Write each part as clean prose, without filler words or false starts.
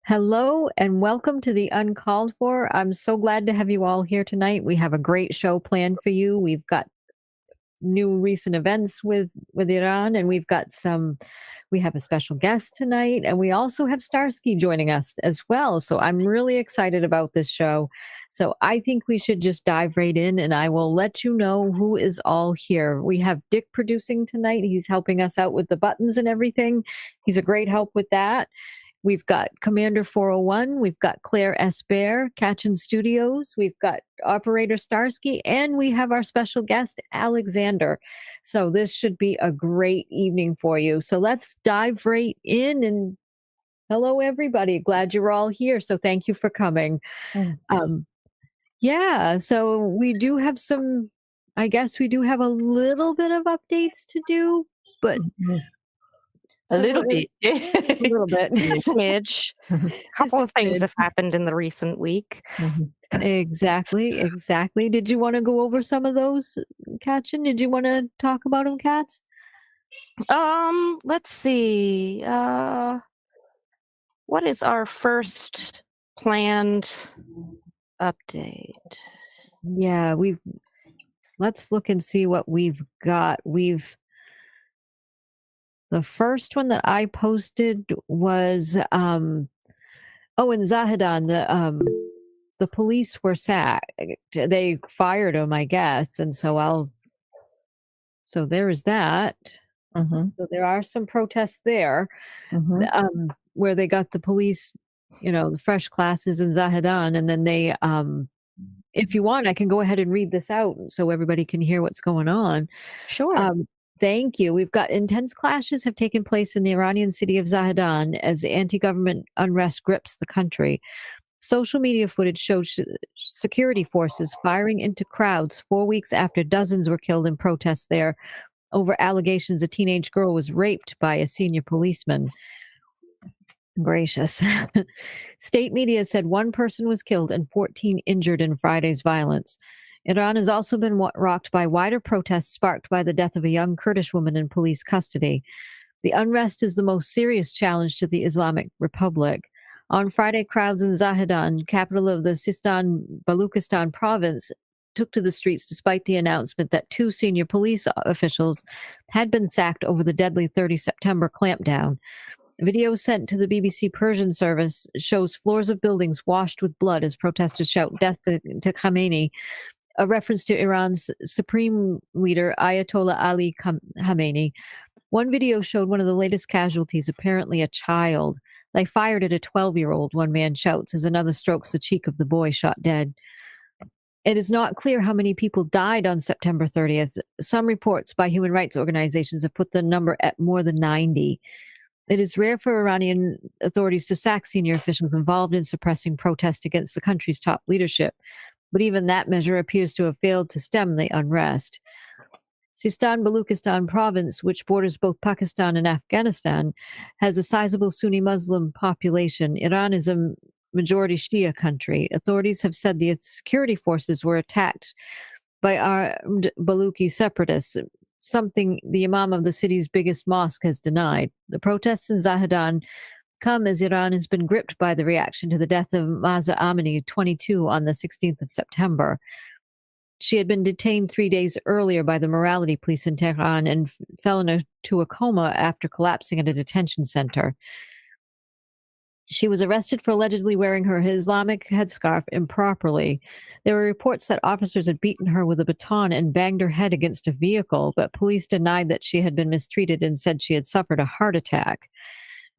Hello and welcome to the Uncalled For. I'm so glad to have you all here tonight. We have a great show planned for you. We've got new recent events with Iran, and we have a special guest tonight, and we also have Starsky joining us as well. So I'm really excited about this show. So I think we should just dive right in, and I will let you know who is all here. We have Dick producing tonight. He's helping us out with the buttons and everything. He's a great help with that. We've got Commander 401, we've got Claire S. Bear, Catchin Studios, we've got Operator Starsky, and we have our special guest, Alexander. So this should be a great evening for you. So let's dive right in, and hello, everybody. Glad you're all here. So thank you for coming. Um, yeah, so we do have I guess we do have a little bit of updates to do, but A little bit. a little bit. Just a smidge. Couple of things have happened in the recent week. Exactly. Did you want to go over some of those, Katchen? Did you want to talk about them, Cats? Let's see. What is our first planned update? Yeah, let's look and see what we've got. The first one that I posted was in Zahedan, the police were sacked. They fired him, I guess, and so there is that. So there are some protests there, where they got the police, the fresh classes in Zahedan, and then they, if you want, I can go ahead and read this out so everybody can hear what's going on. Sure. Thank you. We've got intense clashes have taken place in the Iranian city of Zahedan as anti-government unrest grips the country. Social media footage showed security forces firing into crowds 4 weeks after dozens were killed in protests there over allegations a teenage girl was raped by a senior policeman. Gracious. State media said one person was killed and 14 injured in Friday's violence. Iran has also been rocked by wider protests sparked by the death of a young Kurdish woman in police custody. The unrest is the most serious challenge to the Islamic Republic. On Friday, crowds in Zahedan, capital of the Sistan Baluchistan province, took to the streets despite the announcement that 2 senior police officials had been sacked over the deadly 30 September clampdown. A video sent to the BBC Persian service shows floors of buildings washed with blood as protesters shout death to Khamenei, a reference to Iran's supreme leader Ayatollah Ali Khamenei. One video showed one of the latest casualties, apparently a child. They fired at a 12-year-old, one man shouts, as another strokes the cheek of the boy shot dead. It is not clear how many people died on September 30th. Some reports by human rights organizations have put the number at more than 90. It is rare for Iranian authorities to sack senior officials involved in suppressing protest against the country's top leadership, but even that measure appears to have failed to stem the unrest. Sistan Baluchistan province, which borders both Pakistan and Afghanistan, has a sizable Sunni Muslim population. Iran is a majority Shia country. Authorities have said the security forces were attacked by armed Baluchi separatists, something the imam of the city's biggest mosque has denied. The protests in Zahedan come as Iran has been gripped by the reaction to the death of Mahsa Amini, 22, on the 16th of September. She had been detained 3 days earlier by the morality police in Tehran and fell into a coma after collapsing at a detention center. She was arrested for allegedly wearing her Islamic headscarf improperly. There were reports that officers had beaten her with a baton and banged her head against a vehicle, but police denied that she had been mistreated and said she had suffered a heart attack.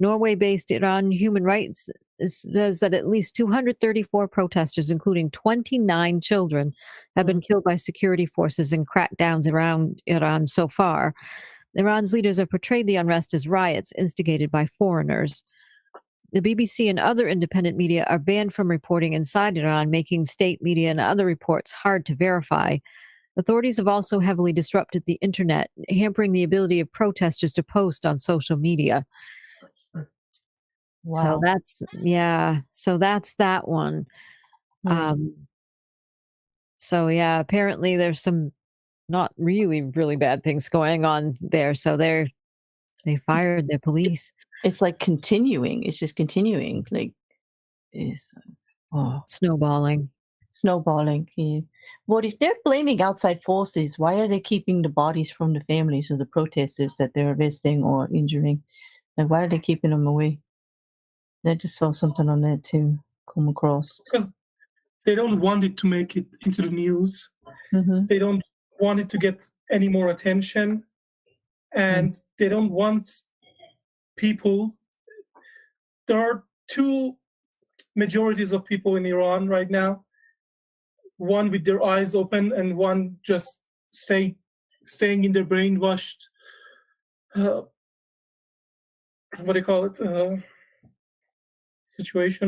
Norway-based Iran Human Rights says that at least 234 protesters, including 29 children, have been killed by security forces in crackdowns around Iran so far. Iran's leaders have portrayed the unrest as riots instigated by foreigners. The BBC and other independent media are banned from reporting inside Iran, making state media and other reports hard to verify. Authorities have also heavily disrupted the internet, hampering the ability of protesters to post on social media. Wow. So that's that one. Apparently there's some not really, really bad things going on there. So they fired their police. It's like continuing. It's just continuing. Like is snowballing. Yeah. But if they're blaming outside forces, why are they keeping the bodies from the families of the protesters that they're arresting or injuring? Like, why are they keeping them away? I just saw something on that too come across. Because they don't want it to make it into the news. Mm-hmm. They don't want it to get any more attention. And they don't want people. There are two majorities of people in Iran right now. One with their eyes open and one just staying in their brainwashed, what do you call it?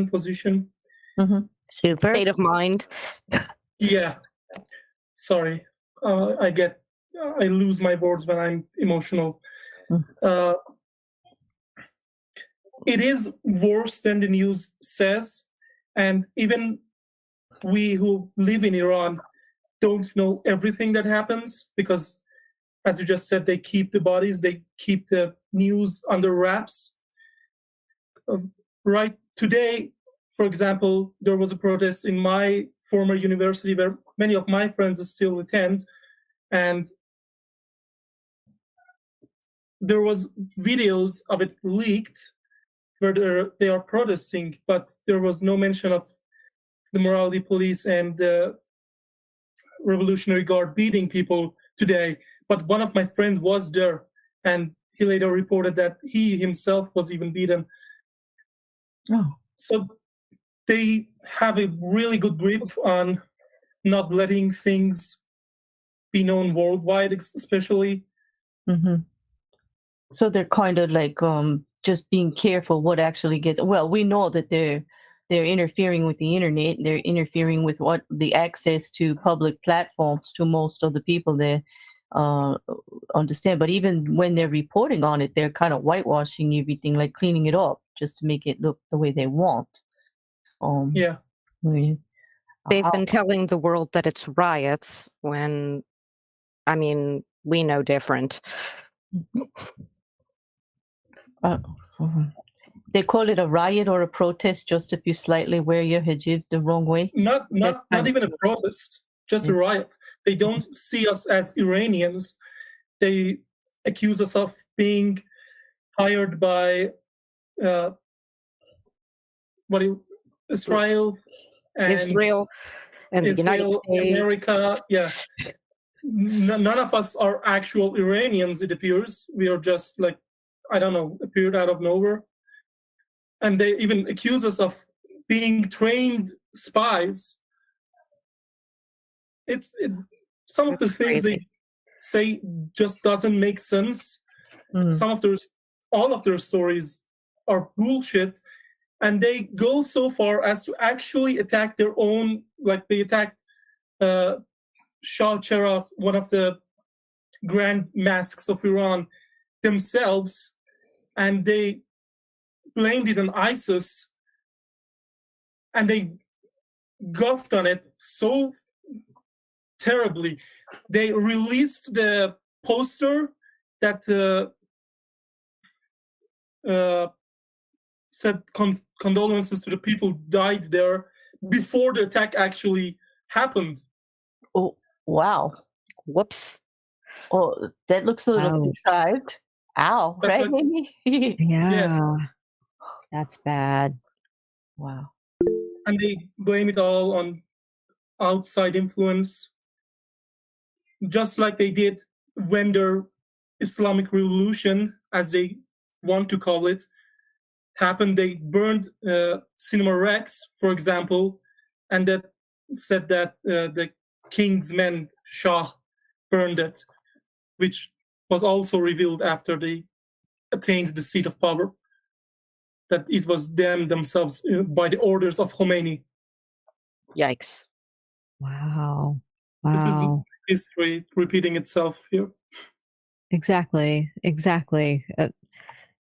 Position. Mm-hmm. Super. State of mind. Yeah. Sorry. I lose my words when I'm emotional. It is worse than the news says. And even we who live in Iran don't know everything that happens because, as you just said, they keep the bodies, they keep the news under wraps. Right today, for example, there was a protest in my former university where many of my friends still attend, and there was videos of it leaked where they are protesting, but there was no mention of the morality police and the Revolutionary Guard beating people today. But one of my friends was there, and he later reported that he himself was even beaten. Oh. So they have a really good grip on not letting things be known worldwide, especially. Mm-hmm. So they're kind of like just being careful what actually gets. Well, we know that they're interfering with the internet. They're interfering with what the access to public platforms to most of the people they understand. But even when they're reporting on it, they're kind of whitewashing everything, like cleaning it up just to make it look the way they want. Yeah. They've been telling the world that it's riots when, I mean, we know different. They call it a riot or a protest just if you slightly wear your hijab the wrong way. Not even a protest, just a riot. They don't see us as Iranians. They accuse us of being hired by Israel and the United States. America. Yeah. None of us are actual Iranians, it appears. We are just like, I don't know, appeared out of nowhere. And they even accuse us of being trained spies. Some of the things they say just doesn't make sense. All of their stories are bullshit. And they go so far as to actually attack their own, like they attacked Shah Cheragh, one of the grand masks of Iran, themselves, and they blamed it on ISIS, and they guffed on it so terribly. They released the poster that said condolences to the people who died there before the attack actually happened. Oh, wow. Whoops. Oh, that looks a little contrived. Ow, That's right, Amy? Yeah. That's bad. Wow. And they blame it all on outside influence, just like they did when their Islamic Revolution, as they want to call it, happened. They burned Cinema Rex, for example, and that said that the king's men, Shah, burned it, which was also revealed after they attained the seat of power, that it was them themselves by the orders of Khomeini. Yikes. Wow. This is history repeating itself here. Exactly.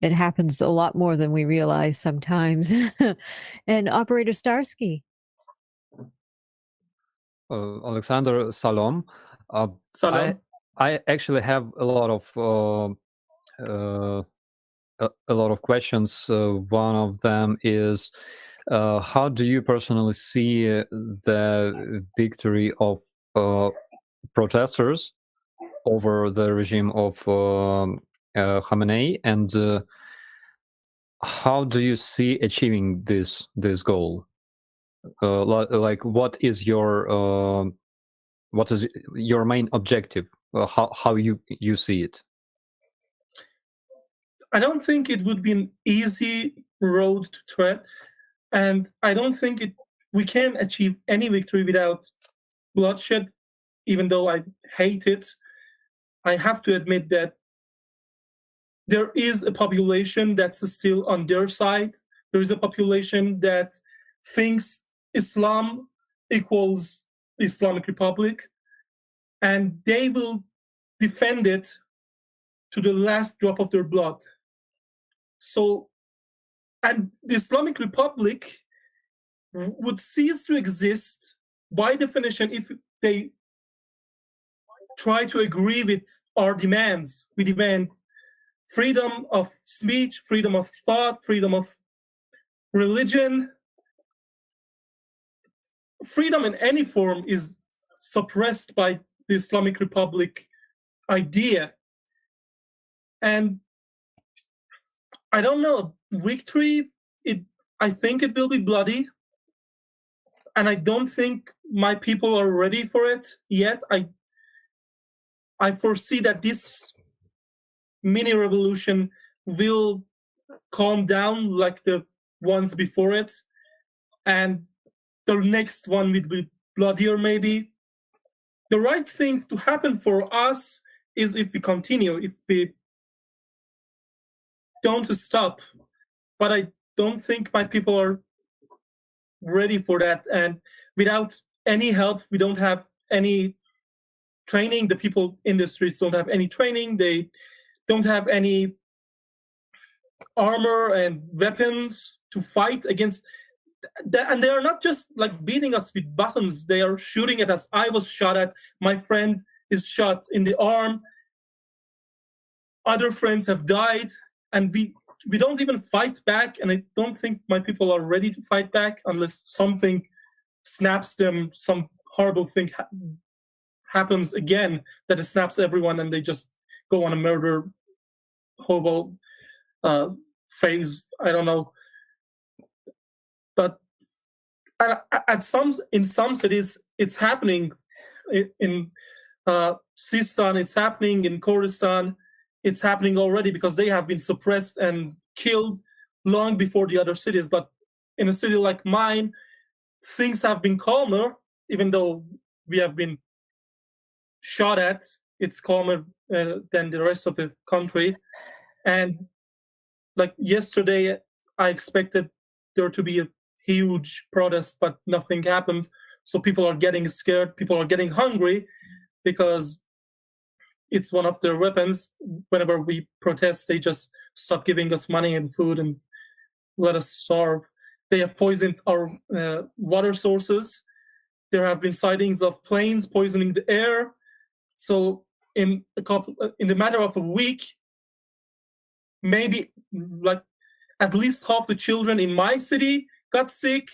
It happens a lot more than we realize sometimes. And Operator Starsky. Alexander, Salom. Salom. I actually have a lot of questions. One of them is How do you personally see the victory of protesters over the regime of Khamenei, and how do you see achieving this goal? Like, what is your main objective? How you see it? I don't think it would be an easy road to tread, and I don't think we can achieve any victory without bloodshed. Even though I hate it, I have to admit that there is a population that's still on their side. There is a population that thinks Islam equals the Islamic Republic, and they will defend it to the last drop of their blood. So, and the Islamic Republic would cease to exist by definition if they try to agree with our demands. We demand freedom of speech, freedom of thought, freedom of religion. Freedom in any form is suppressed by the Islamic Republic idea. And I don't know, victory, I think it will be bloody. And I don't think my people are ready for it yet. I foresee that this mini revolution will calm down like the ones before it, and the next one will be bloodier maybe. The right thing to happen for us is if we continue, if we don't stop. But I don't think my people are ready for that, and without any help, we don't have any training. The people in the streets don't have any training. They don't have any armor and weapons to fight against. And they are not just like beating us with buttons. They are shooting at us. I was shot at. My friend is shot in the arm. Other friends have died. And we don't even fight back. And I don't think my people are ready to fight back unless something snaps them, some horrible thing happens again that snaps everyone and they just go on a murder hobo phase. I don't know. But in some cities, it's happening. In Sistan, it's happening. In Kurdistan, it's happening already because they have been suppressed and killed long before the other cities. But in a city like mine, things have been calmer, even though we have been shot at. It's calmer than the rest of the country. And like yesterday, I expected there to be a huge protest, but nothing happened. So people are getting scared. People are getting hungry because it's one of their weapons. Whenever we protest, they just stop giving us money and food and let us starve. They have poisoned our water sources. There have been sightings of planes poisoning the air. So in the matter of a week, maybe like at least half the children in my city got sick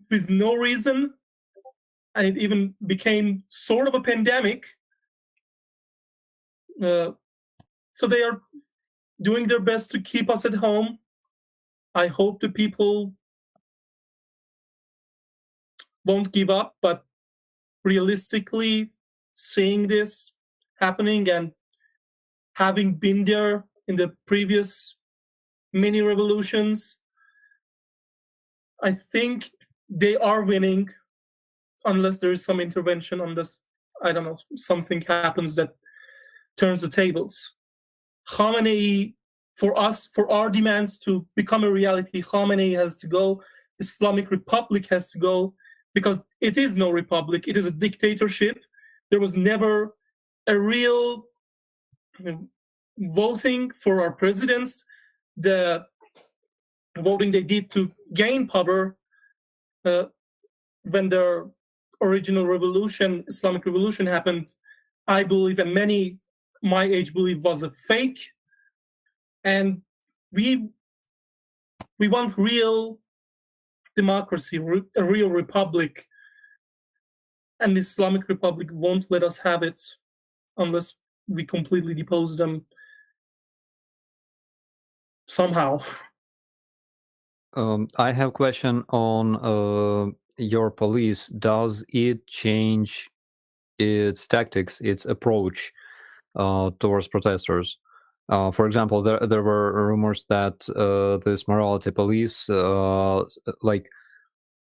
with no reason, and it even became sort of a pandemic. So they are doing their best to keep us at home. I hope the people won't give up, but realistically, seeing this happening and having been there in the previous mini revolutions, I think they are winning unless there is some intervention, unless, I don't know, something happens that turns the tables. Khamenei, for our demands to become a reality, Khamenei has to go, Islamic Republic has to go, because it is no republic, it is a dictatorship. There was never a real voting for our presidents. The voting they did to gain power when the original revolution, Islamic revolution happened, I believe, and many my age believe, was a fake. And we want real democracy, a real republic, and the Islamic Republic won't let us have it unless we completely depose them somehow. I have a question on your police. Does it change its tactics, its approach towards protesters? For example, there were rumors that this morality police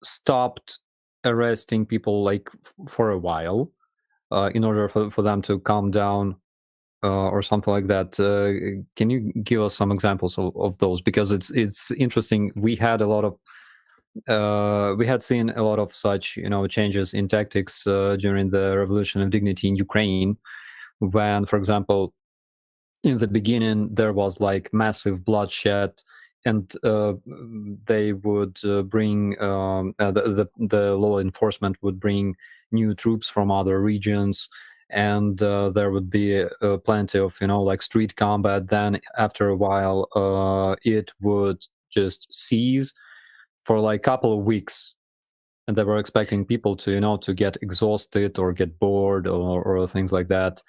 stopped arresting people for a while in order for them to calm down or something like that. Can you give us some examples of those? Because it's interesting. We had seen a lot of such changes in tactics during the Revolution of Dignity in Ukraine, when, for example, in the beginning there was massive bloodshed, and they would bring the law enforcement would bring new troops from other regions, and there would be plenty of street combat. Then after a while it would just cease for a couple of weeks, and they were expecting people to to get exhausted or get bored or things like that.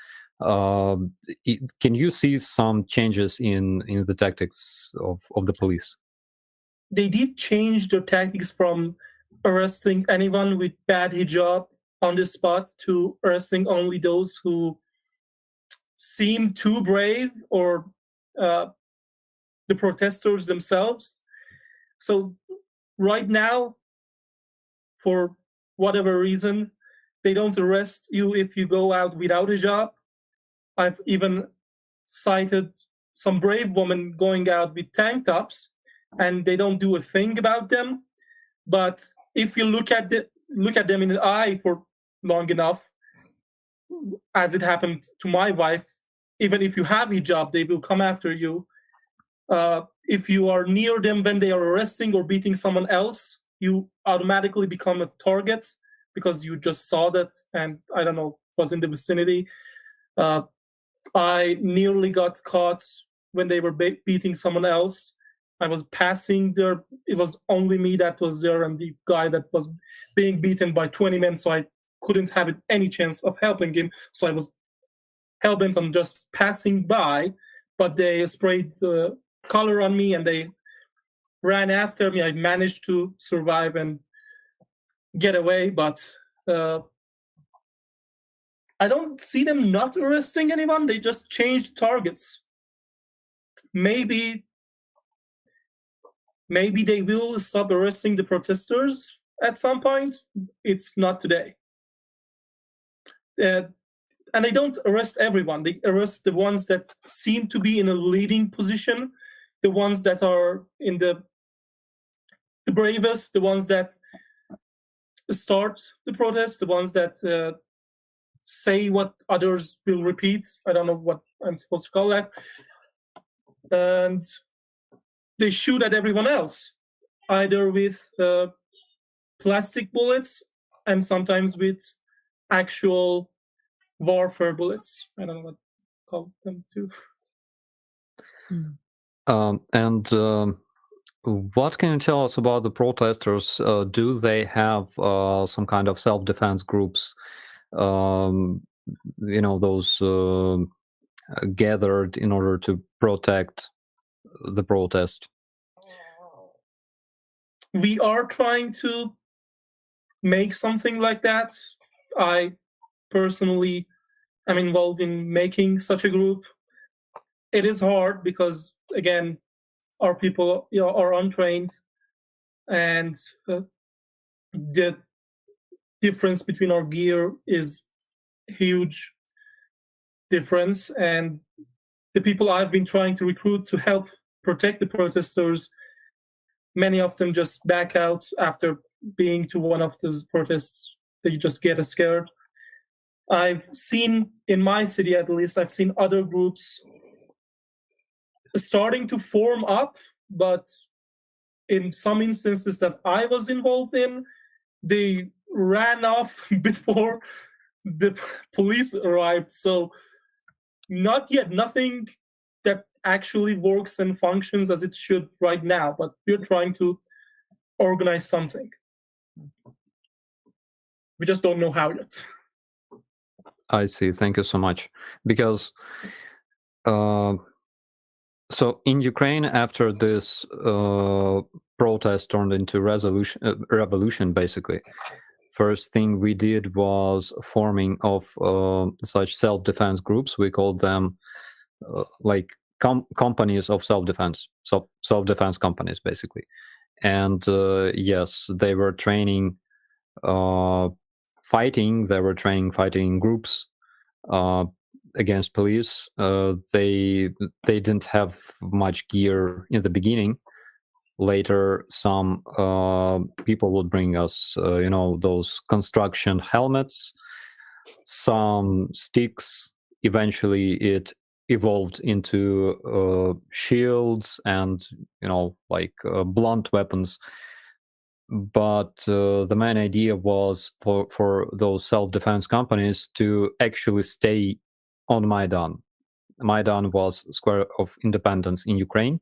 Can you see some changes in the tactics of the police? They did change their tactics from arresting anyone with bad hijab on the spot to arresting only those who seem too brave, or the protesters themselves. So right now, for whatever reason, they don't arrest you if you go out without hijab. I've even cited some brave women going out with tank tops, and they don't do a thing about them. But if you look at them in the eye for long enough, as it happened to my wife, even if you have hijab, they will come after you. If you are near them when they are arresting or beating someone else, you automatically become a target because you just saw that, and I don't know, was in the vicinity. I nearly got caught when they were beating someone else. I was passing there. It was only me that was there, and the guy that was being beaten by 20 men, so I couldn't have any chance of helping him. So I was hell-bent on just passing by, but they sprayed color on me and they ran after me. I managed to survive and get away, but I don't see them not arresting anyone. They just changed targets. Maybe they will stop arresting the protesters at some point. It's not today. And they don't arrest everyone. They arrest the ones that seem to be in a leading position, the ones that are in the bravest, the ones that start the protest, the ones that say what others will repeat. I don't know what I'm supposed to call that. And they shoot at everyone else, either with plastic bullets and sometimes with actual warfare bullets. I don't know what to call them too. What can you tell us about the protesters? Do they have some kind of self-defense groups? Those gathered in order to protect the protest? We are trying to make something like that. I personally am involved in making such a group. It is hard because, again, our people are untrained, and the difference between our gear is huge difference. And the people I've been trying to recruit to help protect the protesters, many of them just back out after being to one of those protests. They just get scared. I've seen, in my city at least, I've seen other groups starting to form up, but in some instances that I was involved in, they ran off before the police arrived. So not yet, nothing that actually works and functions as it should right now, but we're trying to organize something. We just don't know how yet. I see. Thank you so much. Because so in Ukraine, after this protest turned into revolution, basically, first thing we did was forming of such self-defense groups. We called them like companies of self-defense, self-defense companies, basically. And yes, they were training fighting. They were training fighting groups against police. They didn't have much gear in the beginning. Later, some people would bring us, those construction helmets, some sticks. Eventually, it evolved into shields and blunt weapons. But the main idea was for those self-defense companies to actually stay on Maidan. Maidan was Square of Independence in Ukraine,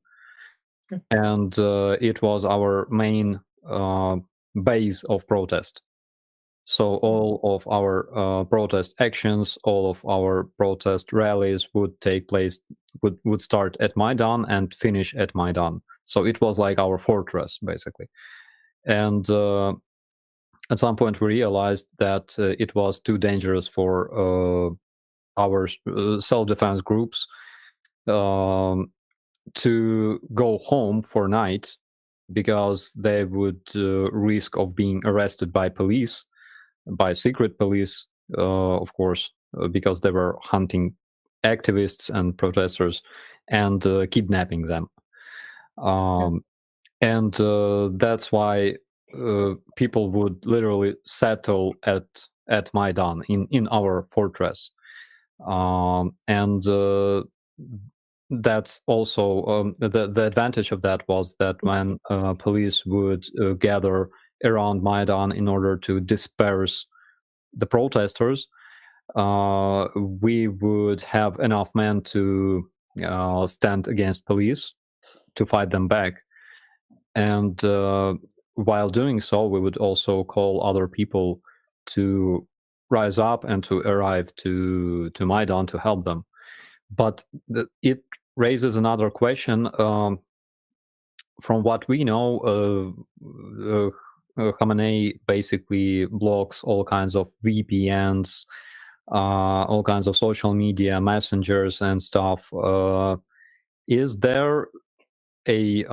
and it was our main base of protest. So all of our protest actions, all of our protest rallies would take place, would start at Maidan and finish at Maidan. So it was like our fortress, basically. And at some point, we realized that it was too dangerous for our self-defense groups to go home for night, because they would risk of being arrested by police, by secret police, of course, because they were hunting activists and protesters and kidnapping them. And that's why people would literally settle at Maidan in our fortress. And that's also the advantage of that was that when police would gather around Maidan in order to disperse the protesters, we would have enough men to stand against police, to fight them back. And while doing so, we would also call other people to rise up and to arrive to Maidan to help them. But it raises another question. From what we know, Khamenei basically blocks all kinds of VPNs, all kinds of social media, messengers and stuff. Is there a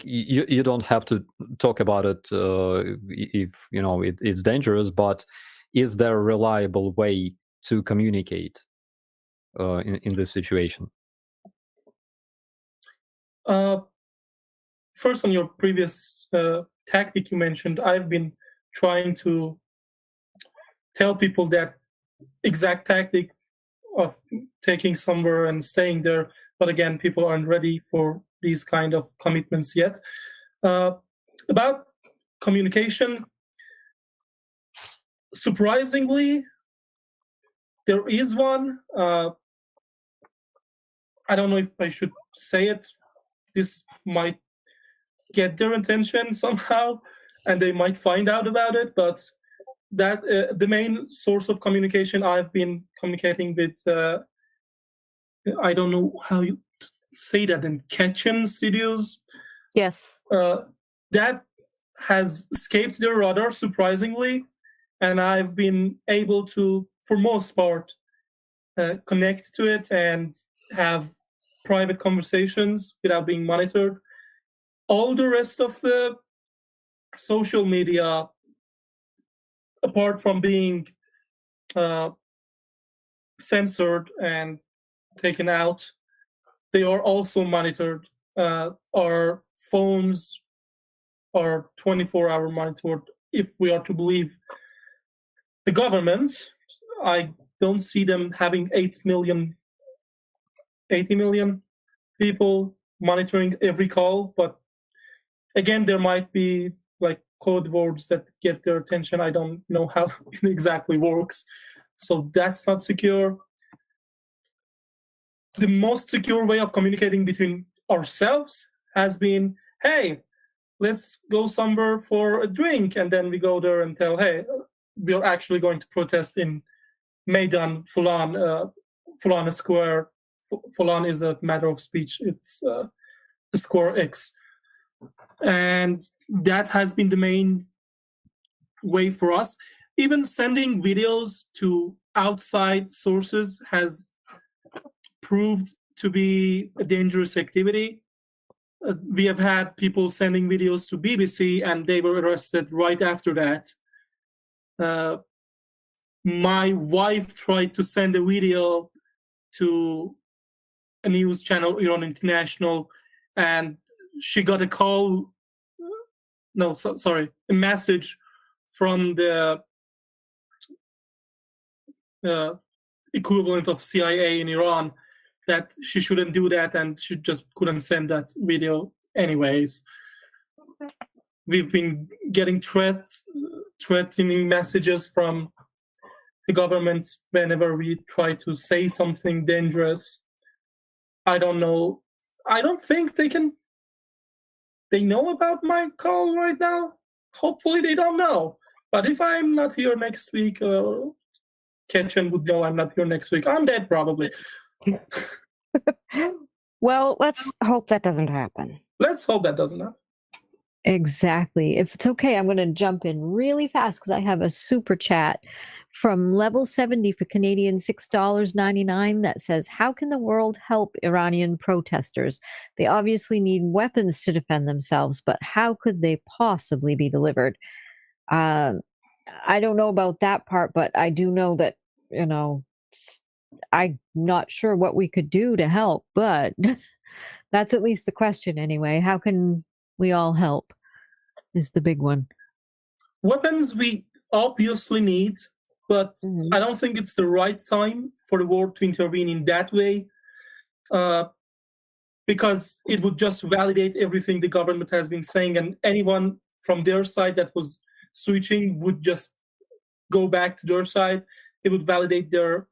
you don't have to talk about it if it's dangerous, but is there a reliable way to communicate in this situation? First, on your previous tactic you mentioned, I've been trying to tell people that exact tactic of taking somewhere and staying there, but again, people aren't ready for these kind of commitments yet. About communication, surprisingly, there is one. I don't know if I should say it. This might get their attention somehow, and they might find out about it. But that the main source of communication I've been communicating with, I don't know how you say that, in Chechen studios. Yes. That has escaped their radar, surprisingly, and I've been able to, for most part, connect to it and have private conversations without being monitored. All the rest of the social media, apart from being censored and taken out, they are also monitored. Our phones are 24-hour monitored. If we are to believe the government, I don't see them having 80 million people monitoring every call. But again, there might be like code words that get their attention. I don't know how it exactly works. So that's not secure. The most secure way of communicating between ourselves has been, hey, let's go somewhere for a drink. And then we go there and tell, hey, we're actually going to protest in Meydan Fulan, Fulan Square. Fulan is a matter of speech. It's Square X. And that has been the main way for us. Even sending videos to outside sources has proved to be a dangerous activity. We have had people sending videos to BBC and they were arrested right after that. My wife tried to send a video to a news channel, Iran International, and she got a call, a message from the equivalent of CIA in Iran that she shouldn't do that, and she just couldn't send that video anyways. We've been getting threatening messages from the government whenever we try to say something dangerous. I don't know. I don't think they know about my call right now. Hopefully they don't know. But if I'm not here next week, Ketchen would know I'm not here next week. I'm dead probably. Well, let's hope that doesn't happen. Let's hope that doesn't happen. Exactly. If it's okay, I'm going to jump in really fast because I have a super chat from Level 70 for Canadian $6.99 that says, how can the world help Iranian protesters? They obviously need weapons to defend themselves, but how could they possibly be delivered? I don't know about that part, but I do know that, I'm not sure what we could do to help, but that's at least the question anyway. How can we all help is the big one. Weapons we obviously need, but I don't think it's the right time for the world to intervene in that way, because it would just validate everything the government has been saying, and anyone from their side that was switching would just go back to their side. It would validate their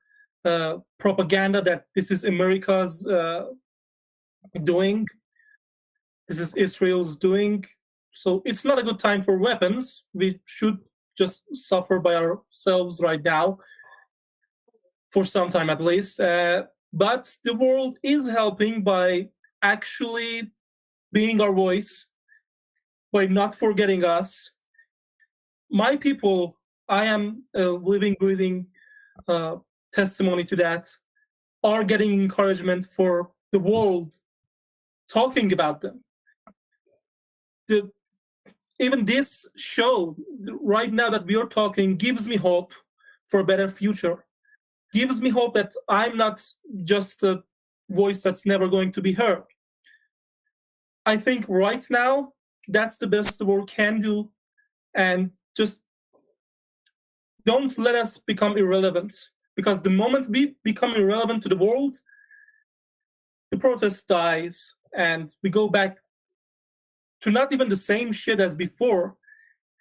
propaganda that this is America's doing, this is Israel's doing. So it's not a good time for weapons. We should just suffer by ourselves right now, for some time at least. But the world is helping by actually being our voice, by not forgetting us. My people, I am a living, breathing testimony to that, are getting encouragement for the world talking about them. Even this show right now that we are talking gives me hope for a better future. Gives me hope that I'm not just a voice that's never going to be heard. I think right now that's the best the world can do, and just don't let us become irrelevant, because the moment we become irrelevant to the world, the protest dies and we go back to not even the same shit as before.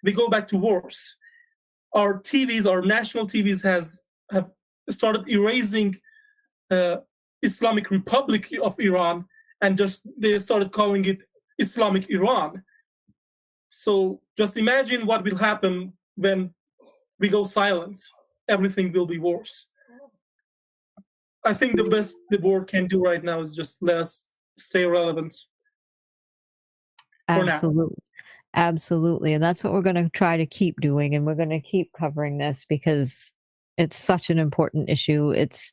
We go back to wars. Our TVs, our national TVs have started erasing Islamic Republic of Iran, and they started calling it Islamic Iran. So just imagine what will happen when we go silent. Everything will be worse. I think the best the world can do right now is just let us stay relevant. Absolutely. Absolutely. And that's what we're going to try to keep doing. And we're going to keep covering this because it's such an important issue. It's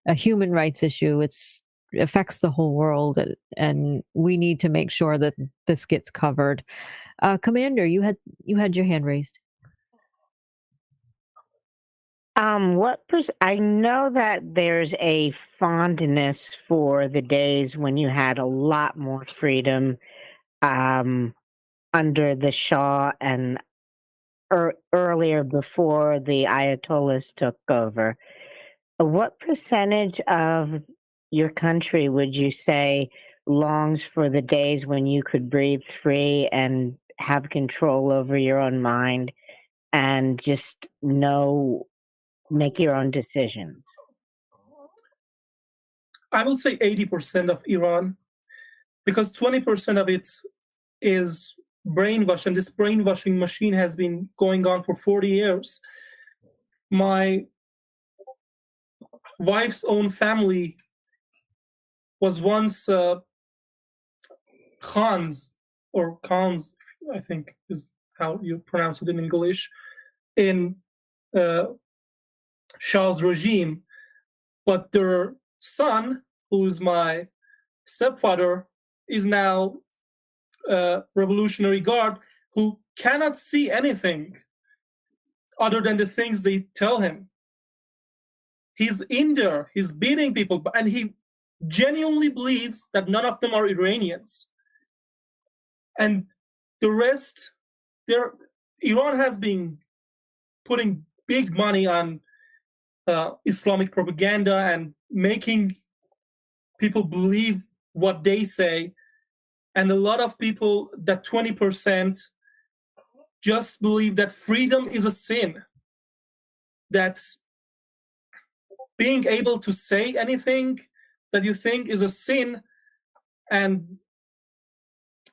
a human rights issue. It affects the whole world. And we need to make sure that this gets covered. Commander, you had your hand raised. I know that there's a fondness for the days when you had a lot more freedom under the Shah and earlier before the Ayatollahs took over. What percentage of your country would you say longs for the days when you could breathe free and have control over your own mind and just make your own decisions? I will say 80% of Iran, because 20% of it is brainwashed, and this brainwashing machine has been going on for 40 years. My wife's own family was once Khans, or Khans, I think is how you pronounce it in English, in Shah's regime. But their son, who's my stepfather, is now a Revolutionary Guard who cannot see anything other than the things they tell him. He's in there, he's beating people, and he genuinely believes that none of them are Iranians. And the rest, Iran has been putting big money on Islamic propaganda and making people believe what they say. And a lot of people, that 20%, just believe that freedom is a sin. That being able to say anything that you think is a sin, and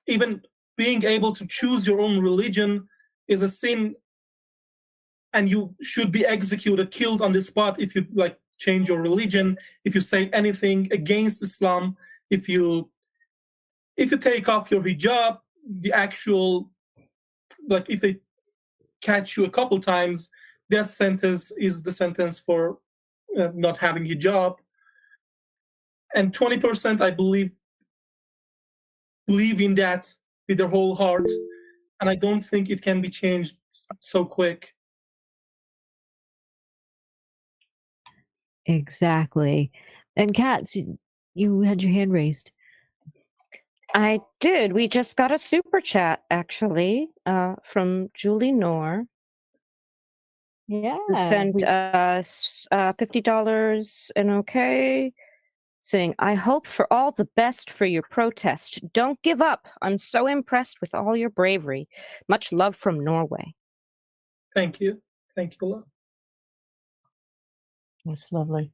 even being able to choose your own religion is a sin, and you should be executed, killed on the spot if you change your religion, if you say anything against Islam, if you take off your hijab, the actual, if they catch you a couple times, death sentence is the sentence for not having hijab. And 20%, I believe in that with their whole heart, and I don't think it can be changed so quick. Exactly. And Katz, you had your hand raised. I did. We just got a super chat, actually, from Julie Knorr. Yeah. Who sent us $50 and okay, saying, I hope for all the best for your protest. Don't give up. I'm so impressed with all your bravery. Much love from Norway. Thank you. Thank you a lot. That's lovely.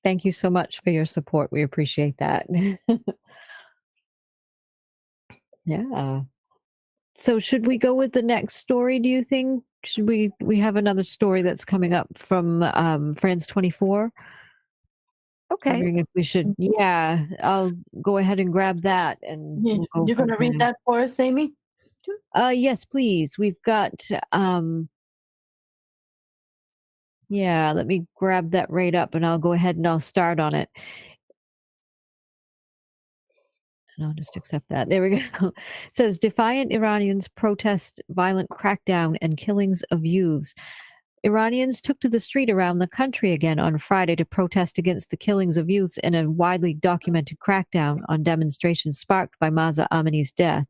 Thank you so much for your support. We appreciate that. Yeah. So should we go with the next story, do you think? Should we have another story that's coming up from France 24? Okay. Wondering if we should, yeah, I'll go ahead and grab that. And Yeah. we'll You're going to read that for us, Aimee? Yes, please. We've got, yeah, let me grab that right up and I'll go ahead and I'll start on it. And I'll just accept that. There we go. It says, defiant Iranians protest violent crackdown and killings of youths. Iranians took to the street around the country again on Friday to protest against the killings of youths in a widely documented crackdown on demonstrations sparked by Mahsa Amini's death.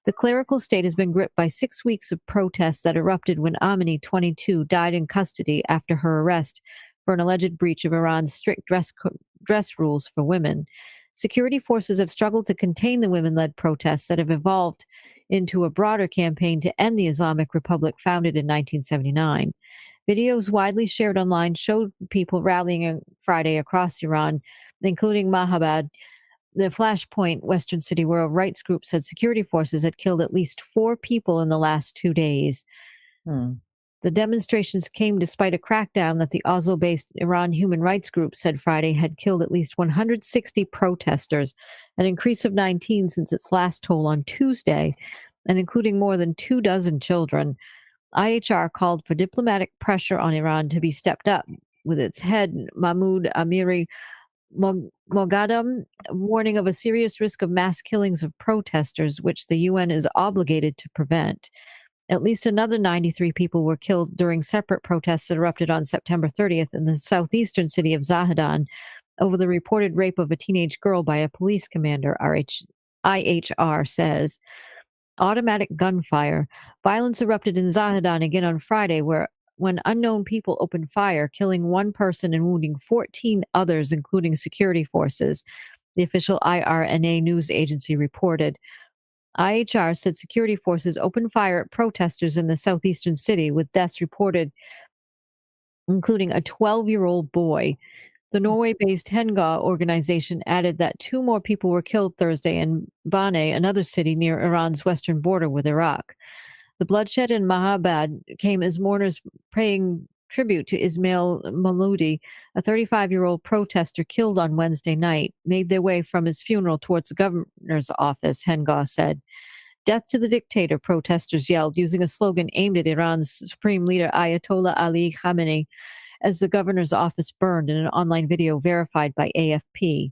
The clerical state has been gripped by 6 weeks of protests that erupted when Amini, 22, died in custody after her arrest for an alleged breach of Iran's strict dress rules for women. Security forces have struggled to contain the women-led protests that have evolved into a broader campaign to end the Islamic Republic founded in 1979. Videos widely shared online showed people rallying on Friday across Iran, including Mahabad, the flashpoint western city where a rights group said security forces had killed at least 4 people in the last 2 days. The demonstrations came despite a crackdown that the Oslo-based Iran Human Rights Group said Friday had killed at least 160 protesters, an increase of 19 since its last toll on Tuesday, and including more than 24 children. IHR called for diplomatic pressure on Iran to be stepped up, with its head, Mahmoud Amiri Moghadam, warning of a serious risk of mass killings of protesters, which the UN is obligated to prevent. At least another 93 people were killed during separate protests that erupted on September 30th in the southeastern city of Zahedan over the reported rape of a teenage girl by a police commander, IHR says. Automatic gunfire. Violence erupted in Zahedan again on Friday, when unknown people opened fire, killing 1 person and wounding 14 others, including security forces, the official IRNA news agency reported. IHR said security forces opened fire at protesters in the southeastern city, with deaths reported, including a 12-year-old boy. The Norway-based Henga organization added that 2 more people were killed Thursday in Bane, another city near Iran's western border with Iraq. The bloodshed in Mahabad came as mourners paying tribute to Ismail Maloudi, a 35-year-old protester killed on Wednesday night, made their way from his funeral towards the governor's office, Henga said. Death to the dictator, protesters yelled, using a slogan aimed at Iran's supreme leader Ayatollah Ali Khamenei, as the governor's office burned in an online video verified by AFP.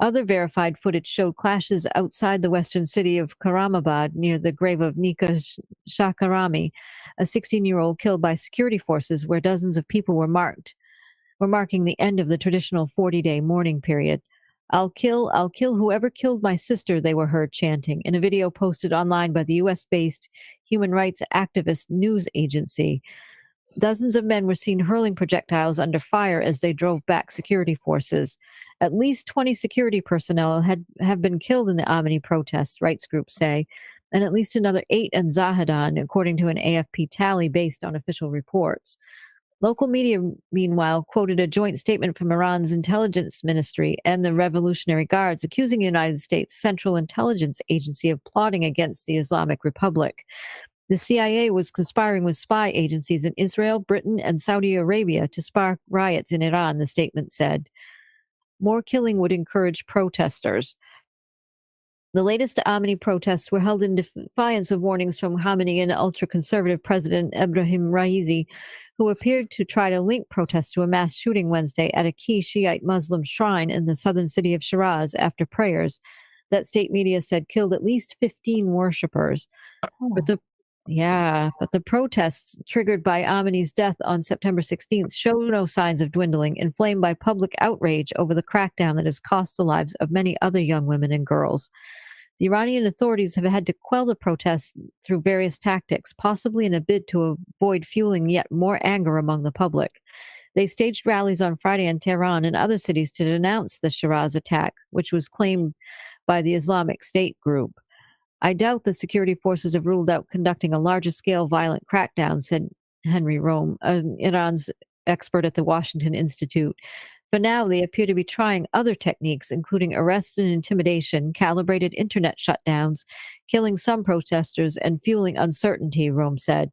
Other verified footage showed clashes outside the western city of Karamabad near the grave of Nika Shakarami, a 16-year-old killed by security forces, where dozens of people were marking the end of the traditional 40-day mourning period. I'll kill whoever killed my sister, they were heard chanting in a video posted online by the US-based human rights activist news agency. Dozens of men were seen hurling projectiles under fire as they drove back security forces. At least 20 security personnel have been killed in the Aimee protests, rights groups say, and at least another 8 in Zahedan, according to an AFP tally based on official reports. Local media, meanwhile, quoted a joint statement from Iran's intelligence ministry and the Revolutionary Guards, accusing the United States Central Intelligence Agency of plotting against the Islamic Republic. The CIA was conspiring with spy agencies in Israel, Britain, and Saudi Arabia to spark riots in Iran, the statement said. More killing would encourage protesters. The latest Aimee protests were held in defiance of warnings from Khamenei and ultra-conservative President Ebrahim Raisi, who appeared to try to link protests to a mass shooting Wednesday at a key Shiite Muslim shrine in the southern city of Shiraz after prayers that state media said killed at least 15 worshippers. But the protests triggered by Amini's death on September 16th show no signs of dwindling, inflamed by public outrage over the crackdown that has cost the lives of many other young women and girls. The Iranian authorities have had to quell the protests through various tactics, possibly in a bid to avoid fueling yet more anger among the public. They staged rallies on Friday in Tehran and other cities to denounce the Shiraz attack, which was claimed by the Islamic State group. I doubt the security forces have ruled out conducting a larger-scale violent crackdown, said Henry Rome, Iran's expert at the Washington Institute. For now, they appear to be trying other techniques, including arrest and intimidation, calibrated internet shutdowns, killing some protesters, and fueling uncertainty, Rome said.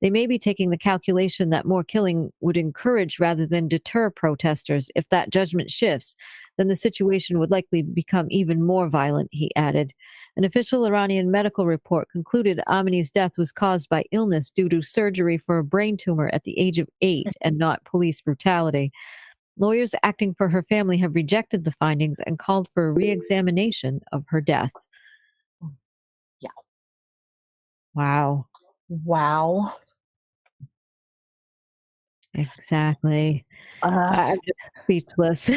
They may be taking the calculation that more killing would encourage rather than deter protesters. If that judgment shifts, then the situation would likely become even more violent, he added. An official Iranian medical report concluded Amini's death was caused by illness due to surgery for a brain tumor at the age of 8 and not police brutality. Lawyers acting for her family have rejected the findings and called for a re-examination of her death. Yeah. Wow. Exactly. I'm just speechless.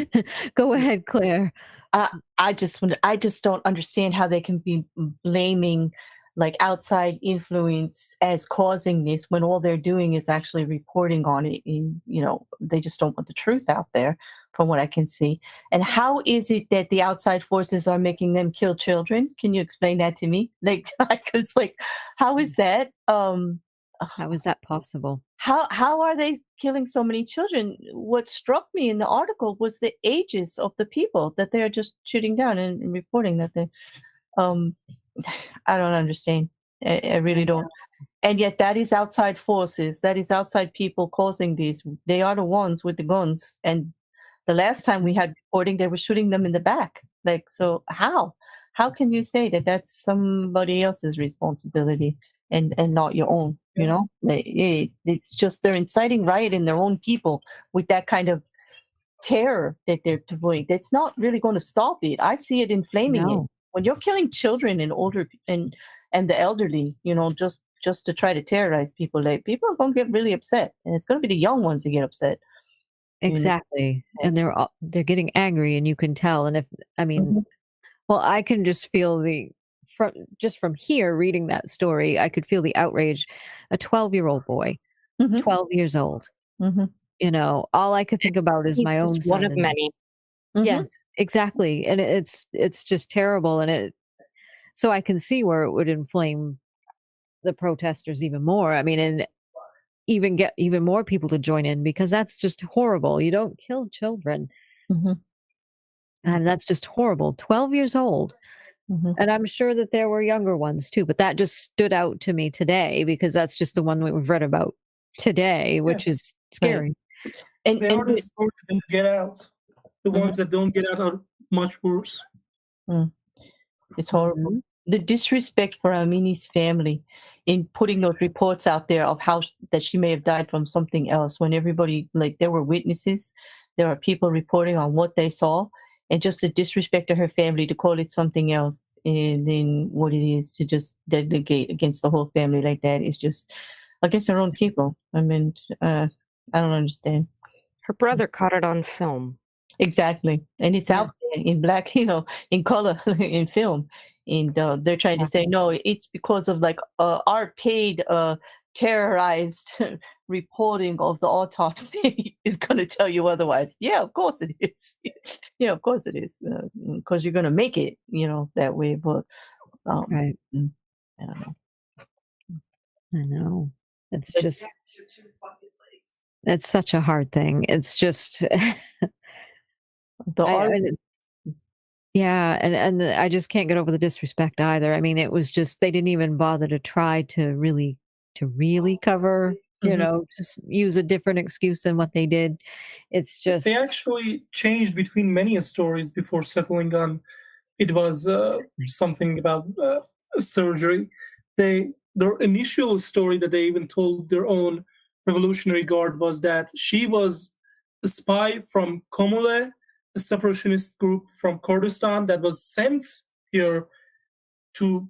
Go ahead, Claire. I just don't understand how they can be blaming like outside influence as causing this when all they're doing is actually reporting on it. They just don't want the truth out there, from what I can see. And how is it that the outside forces are making them kill children? Can you explain that to me? Because how is that? How is that possible? How are they killing so many children? What struck me in the article was the ages of the people that they're just shooting down and reporting that they. I don't understand. I really don't. And yet that is outside forces. That is outside people causing these. They are the ones with the guns. And the last time we had reporting, they were shooting them in the back. So how? How can you say that that's somebody else's responsibility and not your own? It's just they're inciting riot in their own people with that kind of terror that they're doing. That's not really going to stop it. I see it inflaming it. When you're killing children and older and the elderly, just to try to terrorize people, people are going to get really upset, and it's going to be the young ones that get upset. Exactly, and they're getting angry, and you can tell. And well, I can just feel from here reading that story, I could feel the outrage. A 12-year-old boy, 12 years old. All I could think about is my own son. One of many. Yes, exactly. And it's just terrible. And so I can see where it would inflame the protesters even more. And even get even more people to join in, because that's just horrible. You don't kill children. And that's just horrible. 12 years old. And I'm sure that there were younger ones too, but that just stood out to me today because that's just the one that we've read about today, which is scary. And They are the stories that get out. The ones that don't get out are much worse. It's horrible. The disrespect for Aimee's family in putting those reports out there of how that she may have died from something else, when everybody, like, there were witnesses, there are people reporting on what they saw, and just the disrespect to her family to call it something else, and then what it is to just delegate against the whole family like that is just against their own people. I mean, I don't understand. Her brother caught it on film. Exactly. And it's out there in black, in color, in film. And they're trying to say, no, it's because of like our paid terrorized reporting of the autopsy is going to tell you otherwise. Yeah, of course it is. Yeah, of course it is. Because you're going to make it, that way. But Right. I don't know. I know. It's just, it's such a hard thing. It's just, yeah, and I just can't get over the disrespect either. I mean, it was just they didn't even bother to try to really cover, just use a different excuse than what they did. It's just they actually changed between many stories before settling on it was something about surgery. Their initial story that they even told their own Revolutionary Guard was that she was a spy from Komole, a separationist group from Kurdistan that was sent here to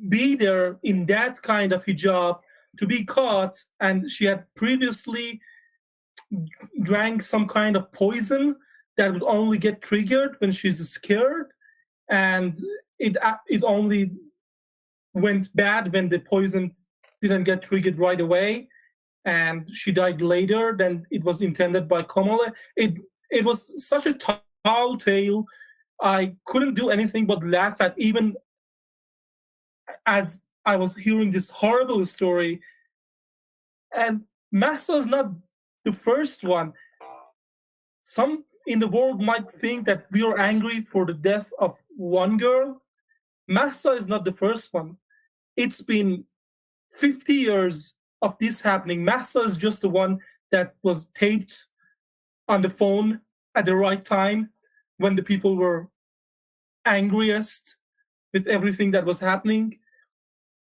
be there in that kind of hijab, to be caught, and she had previously drank some kind of poison that would only get triggered when she's scared, and it only went bad when the poison didn't get triggered right away, and she died later than it was intended by Komole. It was such a tall tale. I couldn't do anything but laugh at, even as I was hearing this horrible story. And Mahsa is not the first one. Some in the world might think that we are angry for the death of one girl. Mahsa is not the first one. It's been 50 years of this happening. Mahsa is just the one that was taped on the phone at the right time when the people were angriest with everything that was happening.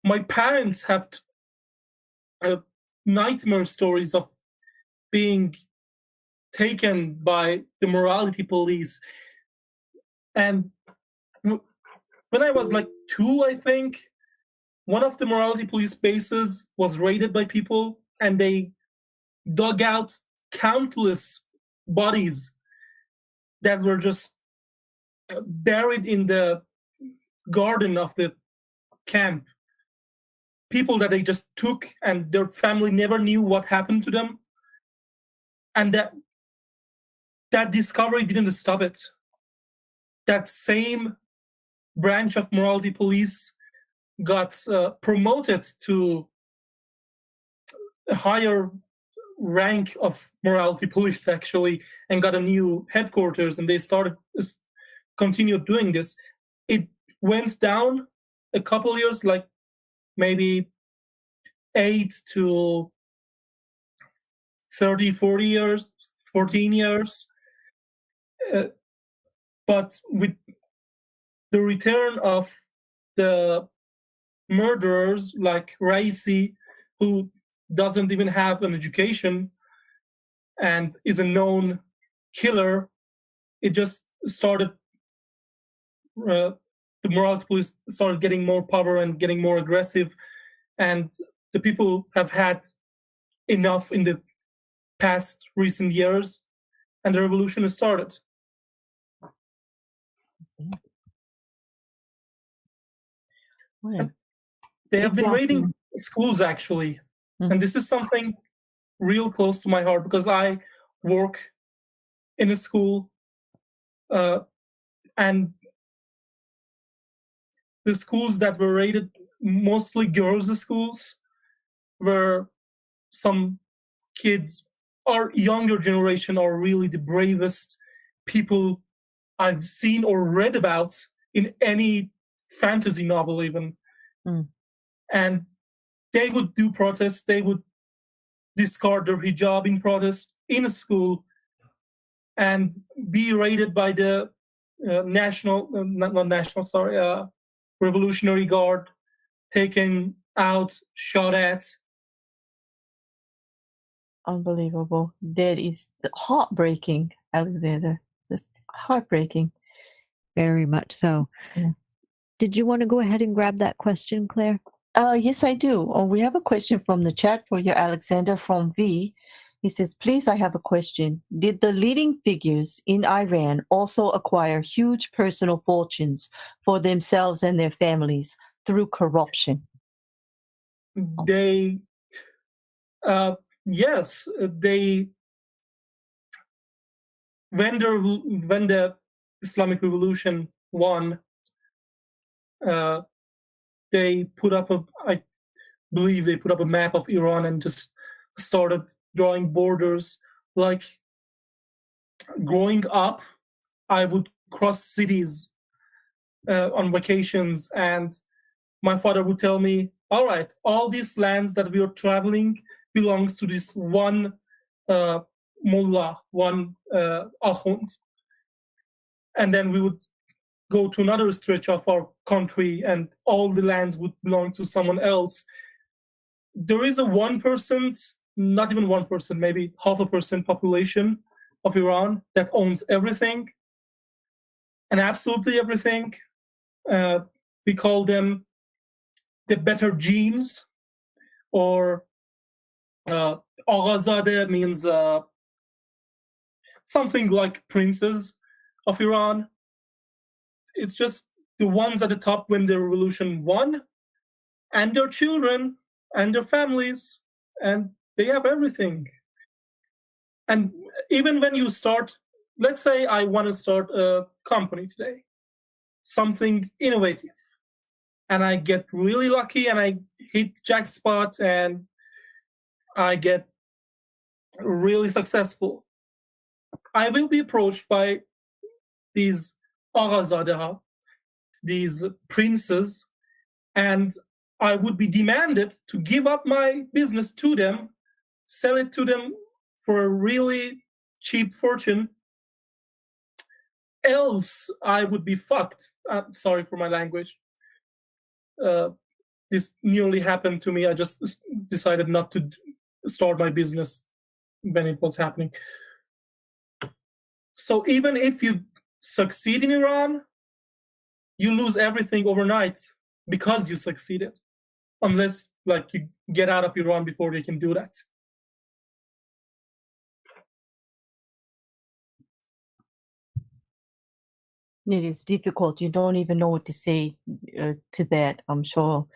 My parents have nightmare stories of being taken by the morality police. And when I was like 2, I think, one of the morality police bases was raided by people, and they dug out countless bodies that were just buried in the garden of the camp. People that they just took, and their family never knew what happened to them. And that discovery didn't stop it. That same branch of morality police got promoted to a higher rank of morality police, actually, and got a new headquarters, and they continued doing this. It went down a couple years, like maybe 8 to 30, 40 years, 14 years. But with the return of the murderers like Raisi, who doesn't even have an education and is a known killer, it just started, the morality police started getting more power and getting more aggressive, and the people have had enough in the past recent years, and the revolution has started. They have been raiding schools, actually. And this is something real close to my heart, because I work in a school, and the schools that were raided, mostly girls' schools, were some kids, our younger generation, are really the bravest people I've seen or read about in any fantasy novel even. And they would do protests, they would discard their hijab in protest in a school and be raided by the Revolutionary Guard, taken out, shot at. Unbelievable. That is heartbreaking, Alexander. That's heartbreaking. Very much so. Yeah. Did you want to go ahead and grab that question, Claire? Yes, I do. We have a question from the chat for you, Alexander, from V. He says, please, I have a question. Did the leading figures in Iran also acquire huge personal fortunes for themselves and their families through corruption? They, yes, they, when the Islamic Revolution won, they put up I believe they put up a map of Iran and just started drawing borders. Like, growing up, I would cross cities on vacations, and my father would tell me, all right, all these lands that we are traveling belongs to this one mullah, one ahund. And then we would go to another stretch of our country and all the lands would belong to someone else. There is a 1%, not even 1%, maybe 0.5% population of Iran that owns everything, and absolutely everything. We call them the better genes, or Aghazadeh means something like princes of Iran. It's just the ones at the top when the revolution won, and their children and their families, and they have everything. And even when you start, let's say I want to start a company today, something innovative, and I get really lucky and I hit jackpot and I get really successful, I will be approached by these Aghazadeh, these princes, and I would be demanded to give up my business to them, sell it to them for a really cheap fortune, else I would be fucked. Sorry for my language. This nearly happened to me. I just decided not to start my business when it was happening. So even if you succeed in Iran, you lose everything overnight because you succeeded, unless like you get out of Iran before they can do that. It is difficult. You don't even know what to say to that, I'm sure.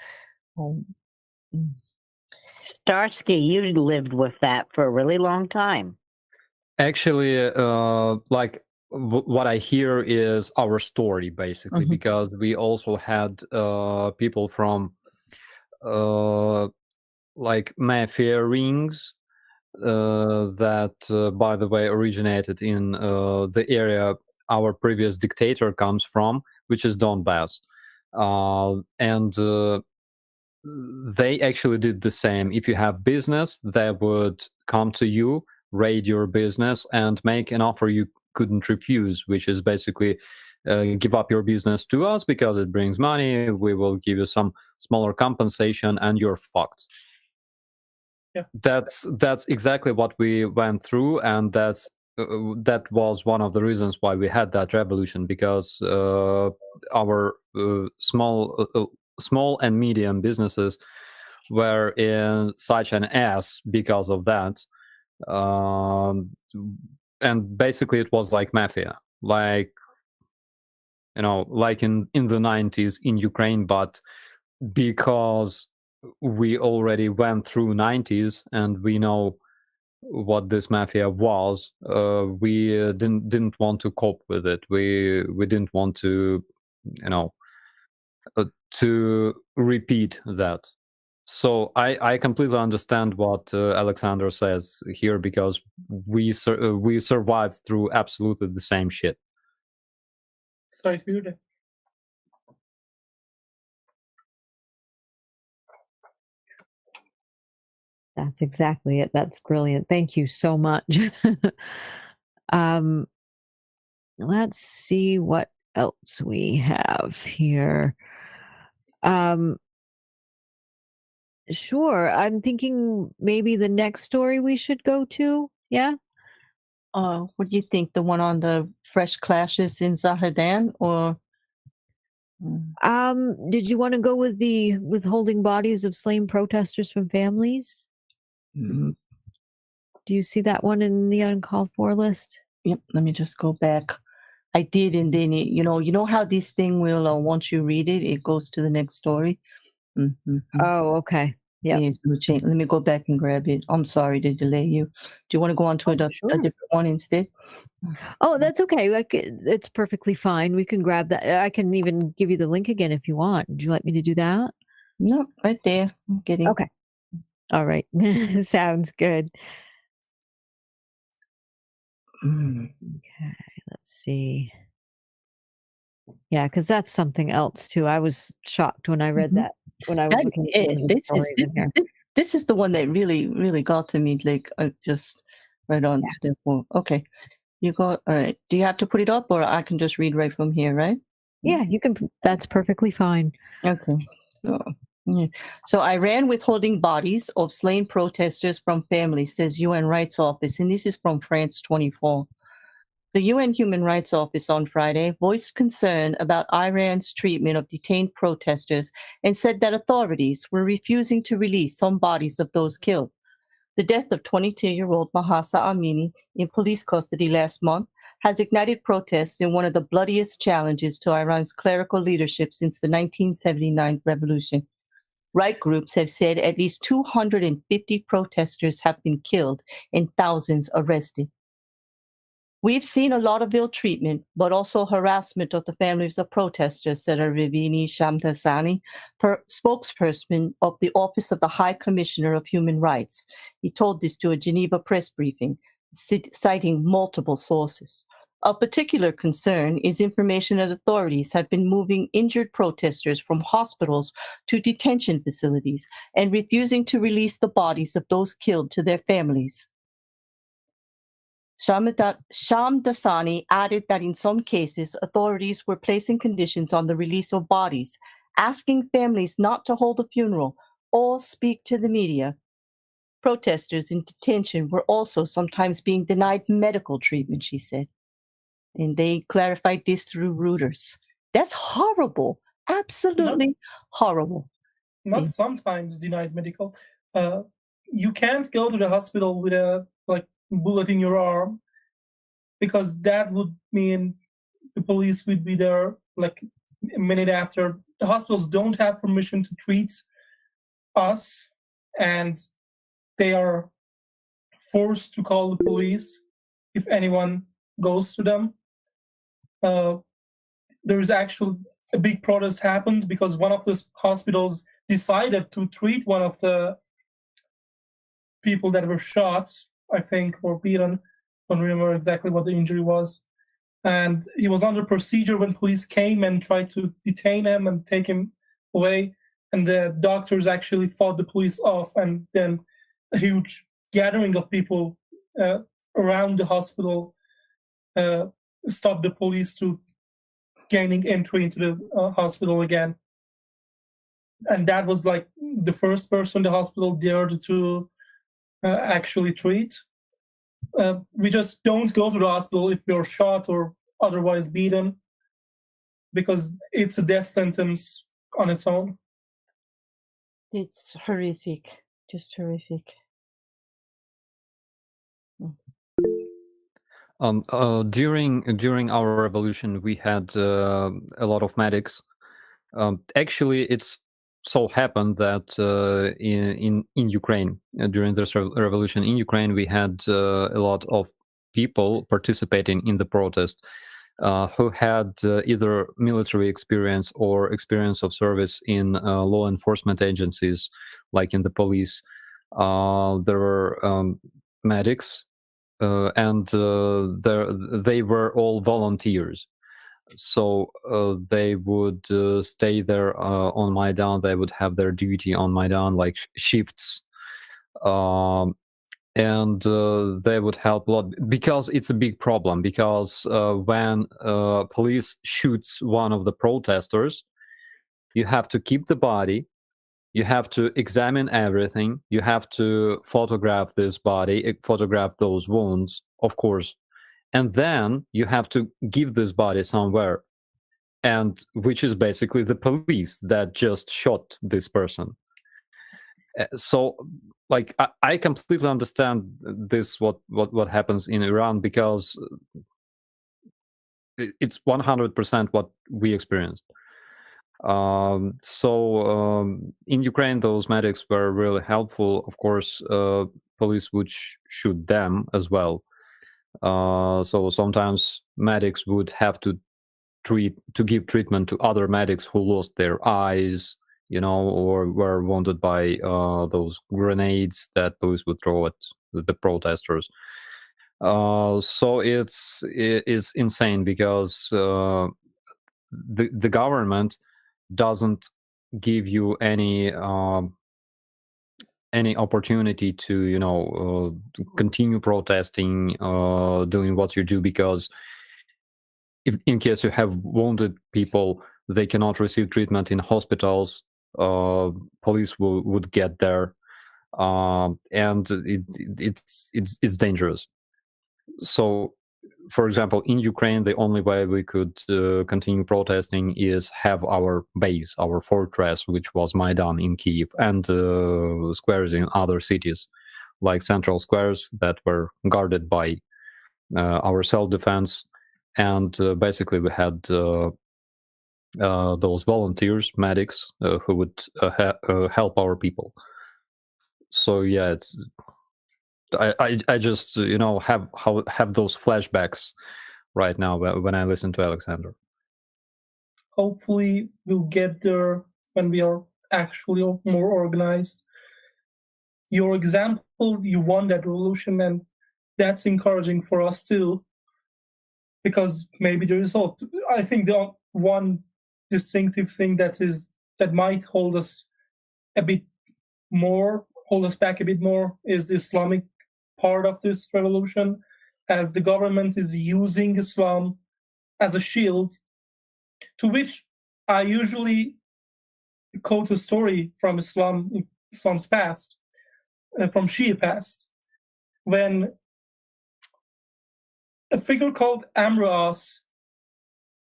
Starsky, you lived with that for a really long time. Actually, like what I hear is our story, basically, because we also had people from like mafia rings that, by the way, originated in the area our previous dictator comes from, which is Donbass. And they actually did the same. If you have business, they would come to you, raid your business, and make an offer you couldn't refuse, which is basically give up your business to us because it brings money. We will give you some smaller compensation, and you're fucked. Yeah. That's exactly what we went through, and that was one of the reasons why we had that revolution, because our small and medium businesses were in such an ass because of that. And basically it was like mafia, like, you know, like in the 90s in Ukraine, but because we already went through 90s and we know what this mafia was, we didn't want to cope with it. We didn't want to, you know, to repeat that. So I completely understand what Alexander says here, because we survived through absolutely the same shit. Sorry to hear that. That's exactly it. That's brilliant. Thank you so much. Let's see what else we have here. Sure. I'm thinking maybe the next story we should go to. Yeah. What do you think? The one on the fresh clashes in Zahedan, or? Did you want to go with the withholding bodies of slain protesters from families? Mm, Do you see that one in the uncalled for list? Yep. Let me just go back. I did, and then it, you know how this thing will once you read it, it goes to the next story. Oh, okay. Yeah. Yes, let me go back and grab it. I'm sorry to delay you. Do you want to go on to a different one instead? Oh, that's okay. It's perfectly fine. We can grab that. I can even give you the link again if you want. Would you like me to do that? No, right there. I'm getting. Okay. All right. Sounds good. Okay. Let's see. Yeah, because that's something else too. I was shocked when I read that. When I was looking at this is the one that really got to me. Like just right on. Yeah. Okay. You go. All right. Do you have to put it up, or I can just read right from here, right? Yeah, you can. That's perfectly fine. Okay. So Iran withholding bodies of slain protesters from families, says UN Rights Office, and this is from France 24. The UN Human Rights Office on Friday voiced concern about Iran's treatment of detained protesters and said that authorities were refusing to release some bodies of those killed. The death of 22-year-old Mahsa Amini in police custody last month has ignited protests in one of the bloodiest challenges to Iran's clerical leadership since the 1979 revolution. Right groups have said at least 250 protesters have been killed and thousands arrested. We've seen a lot of ill treatment, but also harassment of the families of protesters, said Ravini Shamdasani, spokesperson of the Office of the High Commissioner of Human Rights. He told this to a Geneva press briefing, citing multiple sources. Of particular concern is information that authorities have been moving injured protesters from hospitals to detention facilities and refusing to release the bodies of those killed to their families. Shamdasani added that in some cases, authorities were placing conditions on the release of bodies, asking families not to hold a funeral or speak to the media. Protesters in detention were also sometimes being denied medical treatment, she said. And they clarified this through Reuters. That's horrible. Absolutely horrible. Not sometimes denied medical. You can't go to the hospital with a bullet in your arm, because that would mean the police would be there like a minute after. The hospitals don't have permission to treat us, and they are forced to call the police if anyone goes to them. There is actually a big protest happened because one of the hospitals decided to treat one of the people that were shot, I think, or beaten. I don't remember exactly what the injury was. And he was under procedure when police came and tried to detain him and take him away. And the doctors actually fought the police off, and then a huge gathering of people around the hospital stopped the police to gaining entry into the hospital again. And that was like the first person the hospital dared to actually treat. We just don't go to the hospital if you're shot or otherwise beaten, because it's a death sentence on its own. It's horrific, just horrific. During our revolution, we had a lot of medics. Actually, it's so happened that in Ukraine, during this revolution in Ukraine, we had a lot of people participating in the protest. who had either military experience or experience of service in law enforcement agencies, like in the police. There were medics, and they were all volunteers. So they would stay there on Maidan. They would have their duty on Maidan, like shifts. And they would help a lot, because it's a big problem, because when police shoots one of the protesters, you have to keep the body, you have to examine everything, you have to photograph this body, photograph those wounds, of course, and then you have to give this body somewhere, and which is basically the police that just shot this person. So like I completely understand this, what happens in Iran, because it's 100% what we experienced. So in Ukraine, those medics were really helpful. Of course, police would shoot them as well. So sometimes medics would have to give treatment to other medics who lost their eyes, or were wounded by those grenades that police would throw at the protesters. So it's insane, because the government doesn't give you any opportunity to continue protesting, doing what you do, because if in case you have wounded people, they cannot receive treatment in hospitals. Police would get there, and it's dangerous. So, for example, in Ukraine, the only way we could continue protesting is have our base, our fortress, which was Maidan in Kyiv, and squares in other cities, like central squares that were guarded by our self-defense. And basically we had those volunteers, medics, who would help our people. So yeah, I just have those flashbacks right now when I listen to Alexander. Hopefully we'll get there when we are actually more organized. Your example, you won that revolution, and that's encouraging for us too, because maybe the result, I think the one distinctive thing that might hold us back a bit more is the Islamic part of this revolution, as the government is using Islam as a shield, to which I usually quote a story from Islam's past, from Shia past, when a figure called Amras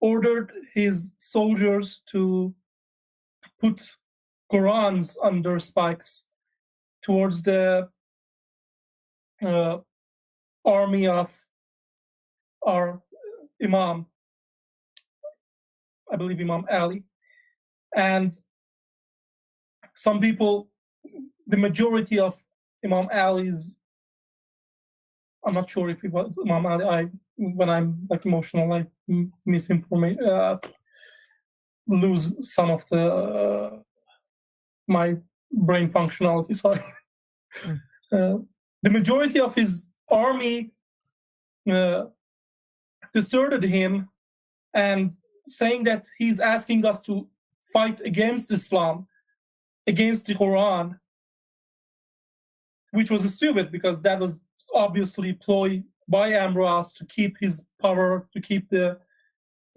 ordered his soldiers to put Qurans under spikes towards the army of our Imam, I believe Imam Ali. And some people, the majority of Imam Ali's, I'm not sure if it was Imam Ali, when I'm like emotional, I lose some of my brain functionality, sorry. The majority of his army deserted him, and saying that he's asking us to fight against Islam, against the Quran, which was stupid, because that was obviously ploy by Amras to keep his power, to keep the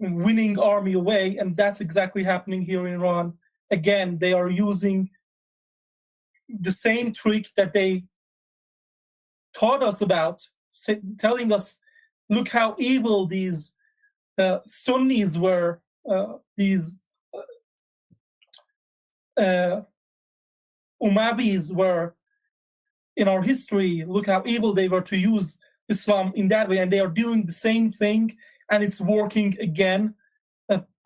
winning army away. And that's exactly happening here in Iran. Again, they are using the same trick that they taught us about, telling us, look how evil these Sunnis were, these Umayyads were in our history. Look how evil they were to use Islam in that way. And they are doing the same thing, and it's working again.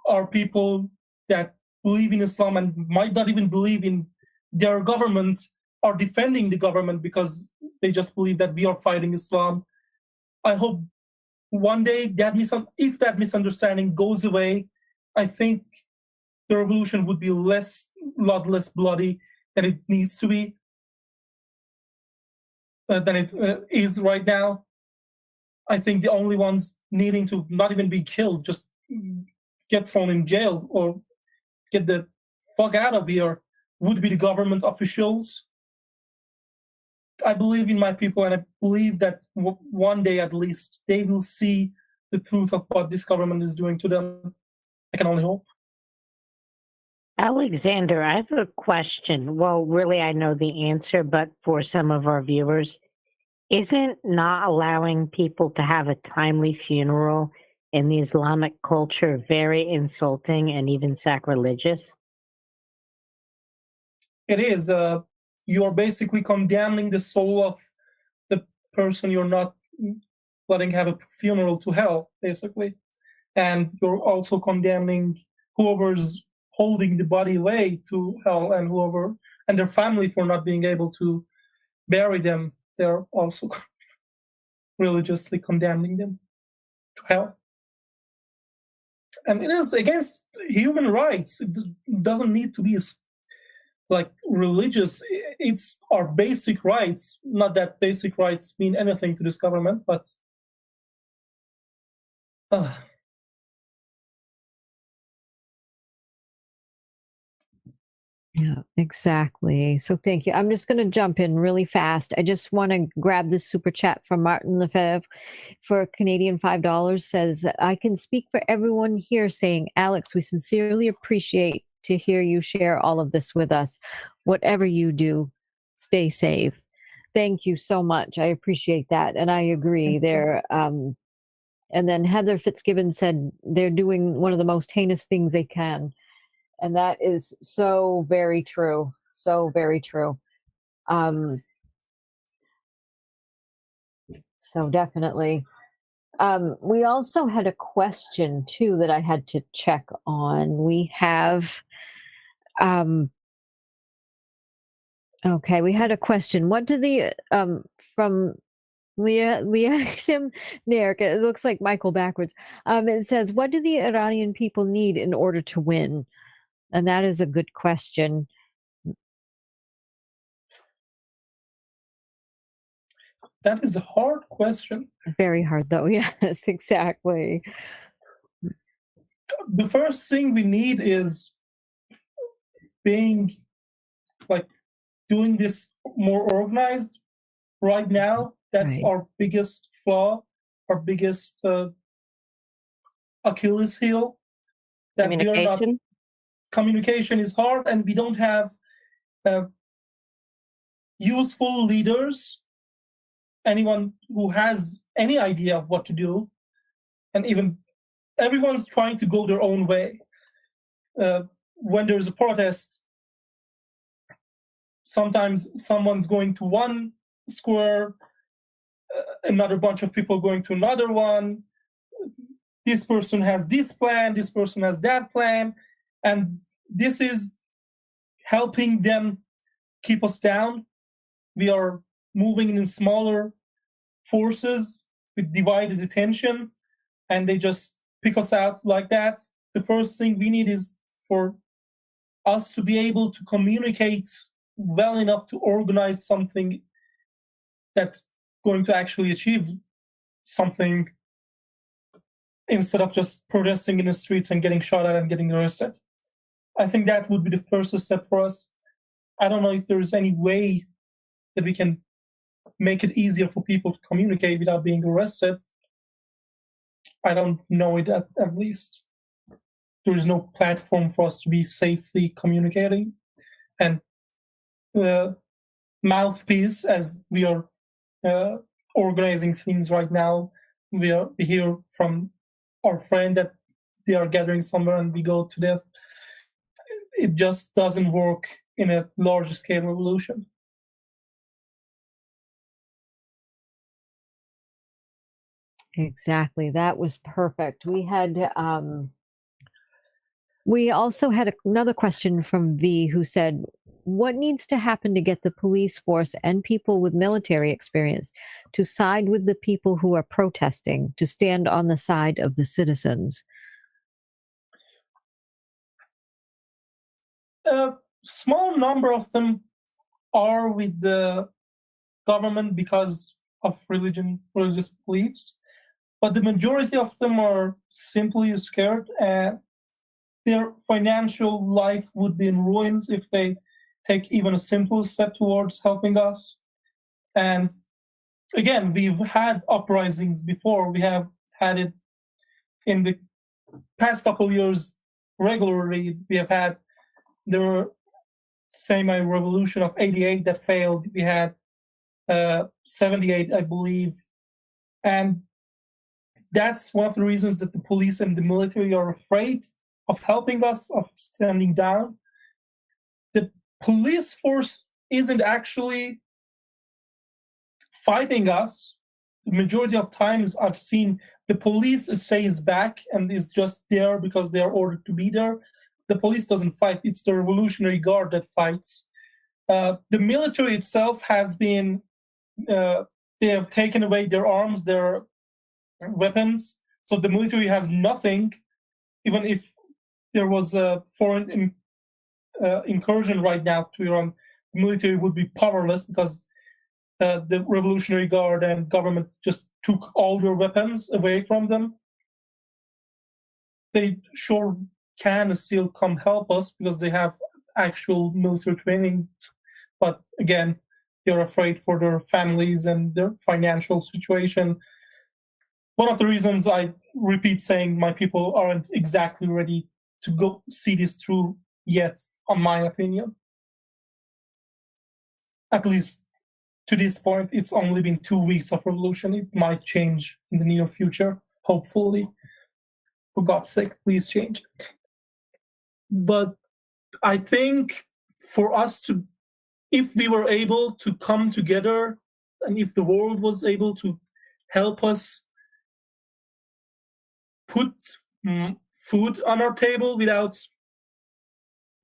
Our people that believe in Islam and might not even believe in their government are defending the government because they just believe that we are fighting Islam. I hope one day if that misunderstanding goes away, I think the revolution would be less bloody than it needs to be, than it is right now. I think the only ones needing to not even be killed, just get thrown in jail or get the fuck out of here, would be the government officials. I believe in my people, and I believe that one day at least they will see the truth of what this government is doing to them. I can only hope. Alexander, I have a question. Well, really, I know the answer, but for some of our viewers, isn't not allowing people to have a timely funeral in the Islamic culture very insulting and even sacrilegious? It is. You are basically condemning the soul of the person you're not letting have a funeral to hell, basically. And you're also condemning whoever's holding the body away to hell, and their family for not being able to bury them. They're also religiously condemning them to hell. And it is against human rights. It doesn't need to be like religious. It's our basic rights. Not that basic rights mean anything to this government, but Yeah, exactly. So thank you. I'm just going to jump in really fast. I just want to grab this super chat from Martin Lefebvre for Canadian $5. Says, I can speak for everyone here saying, Alex, we sincerely appreciate to hear you share all of this with us. Whatever you do, stay safe. Thank you so much. I appreciate that. And I agree there. And then Heather Fitzgibbon said they're doing one of the most heinous things they can. And that is so very true. So very true. So definitely. We also had a question too that I had to check on. We have, okay, we had a question. What do the, from Liaxim Narik, it looks like Michael backwards. It says, what do the Iranian people need in order to win? And that is a good question. That is a hard question. Very hard, though. Yes, exactly. The first thing we need is being doing this more organized. Right now, that's Right. our biggest flaw, our biggest Achilles heel. That Communication. Communication is hard, and we don't have useful leaders, anyone who has any idea of what to do, and even everyone's trying to go their own way. When there's a protest, sometimes someone's going to one square, another bunch of people going to another one. This person has this plan, this person has that plan, and this is helping them keep us down. We are moving in smaller forces with divided attention, and they just pick us out like that. The first thing we need is for us to be able to communicate well enough to organize something that's going to actually achieve something, instead of just protesting in the streets and getting shot at and getting arrested. I think that would be the first step for us. I don't know if there's any way that we can make it easier for people to communicate without being arrested. I don't know it at least. There is no platform for us to be safely communicating. And mouthpiece, as we are organizing things right now, we hear from our friend that they are gathering somewhere and we go to that. It just doesn't work in a large scale revolution. Exactly. That was perfect. We had we also had another question from V, who said, what needs to happen to get the police force and people with military experience to side with the people who are protesting, to stand on the side of the citizens? A small number of them are with the government because of religious beliefs, but the majority of them are simply scared, and their financial life would be in ruins if they take even a simple step towards helping us. And again, we've had uprisings before. We have had it in the past couple years regularly. We have had the semi-revolution of 88 that failed. We had 78, I believe. And that's one of the reasons that the police and the military are afraid of helping us, of standing down. The police force isn't actually fighting us. The majority of times I've seen the police stays back and is just there because they are ordered to be there. The police doesn't fight. It's the Revolutionary Guard that fights. The military itself has been, they have taken away their arms, their weapons. So the military has nothing. Even if there was a foreign incursion right now to Iran, the military would be powerless because the Revolutionary Guard and government just took all their weapons away from them. They sure can still come help us because they have actual military training. But again, they're afraid for their families and their financial situation. One of the reasons I repeat saying my people aren't exactly ready to go see this through yet, in my opinion. At least to this point, it's only been 2 weeks of revolution. It might change in the near future, hopefully. For God's sake, please change it. But I think for us to, if we were able to come together and if the world was able to help us put food on our table without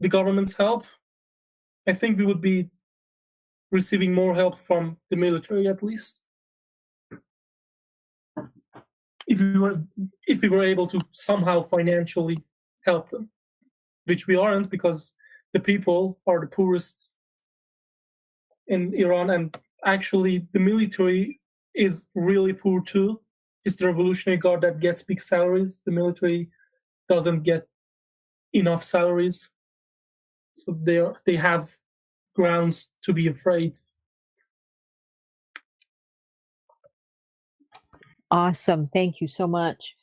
the government's help, I think we would be receiving more help from the military, at least. If we were able to somehow financially help them, which we aren't because the people are the poorest in Iran, and actually the military is really poor too. It's the Revolutionary Guard that gets big salaries. The military doesn't get enough salaries. So they have grounds to be afraid. Awesome. Thank you so much.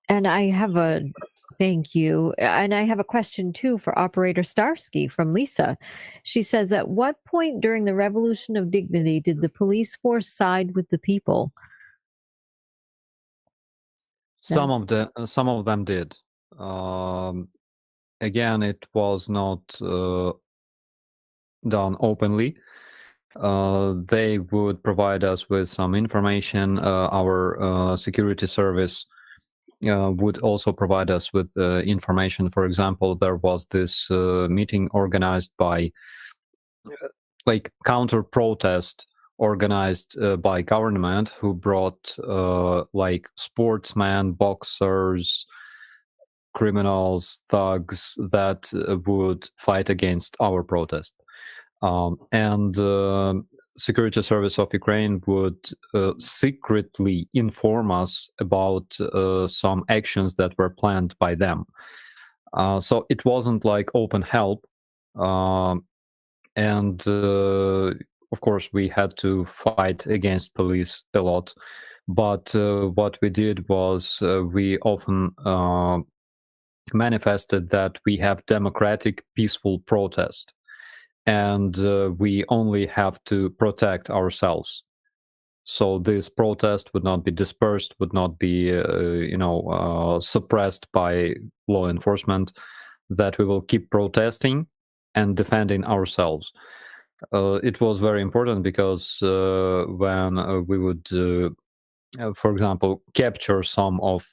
And I have a thank you. And I have a question too for Operator Starsky from Lisa. She says, at what point during the Revolution of Dignity did the police force side with the people? Some of them did. Again, it was not done openly. They would provide us with some information. Our security service would also provide us with information. For example, there was this meeting organized by like counter-protest organized by government, who brought like sportsmen, boxers, criminals, thugs that would fight against our protest. And Security Service of Ukraine would secretly inform us about some actions that were planned by them. So it wasn't like open help. And of course, we had to fight against police a lot. But what we did was we often manifested that we have democratic, peaceful protest. And we only have to protect ourselves. So this protest would not be dispersed, would not be, suppressed by law enforcement, that we will keep protesting and defending ourselves. It was very important because when we would, for example, capture some of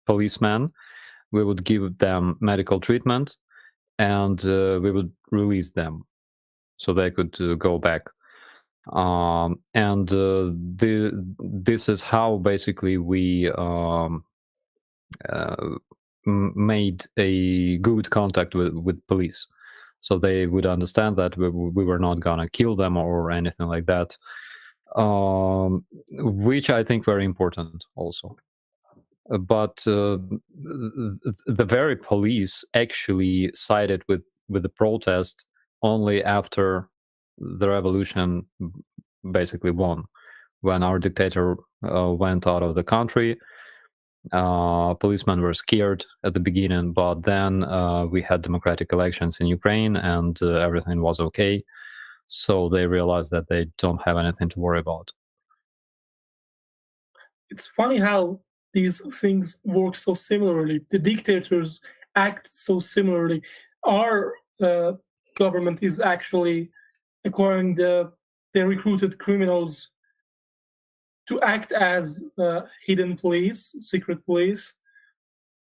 policemen, we would give them medical treatment, and we would release them so they could go back. And this is how basically we made a good contact with police, so they would understand that we were not gonna kill them or anything like that, which I think very important also. But the very police actually sided with the protest only after the revolution basically won. When our dictator went out of the country, policemen were scared at the beginning, but then we had democratic elections in Ukraine and everything was okay. So they realized that they don't have anything to worry about. It's funny how these things work so similarly. The dictators act so similarly. Our government is actually acquiring the recruited criminals to act as hidden police, secret police,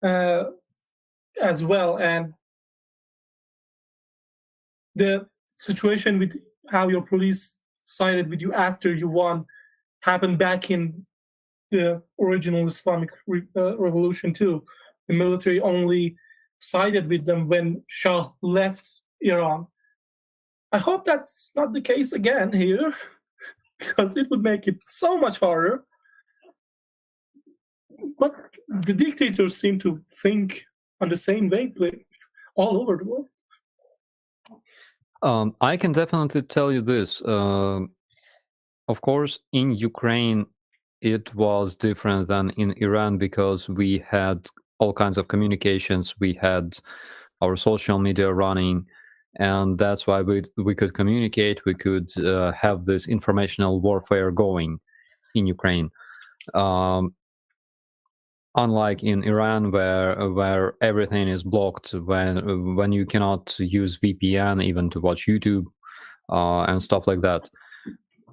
as well. And the situation with how your police sided with you after you won happened back in the original Islamic revolution too. The military only sided with them when Shah left Iran. I hope that's not the case again here, because it would make it so much harder. But the dictators seem to think on the same wavelength all over the world. I can definitely tell you this. Of course, in Ukraine, it was different than in Iran because we had all kinds of communications. We had our social media running, and that's why we could communicate. We could have this informational warfare going in Ukraine. Unlike in Iran, where everything is blocked, when you cannot use VPN even to watch YouTube and stuff like that.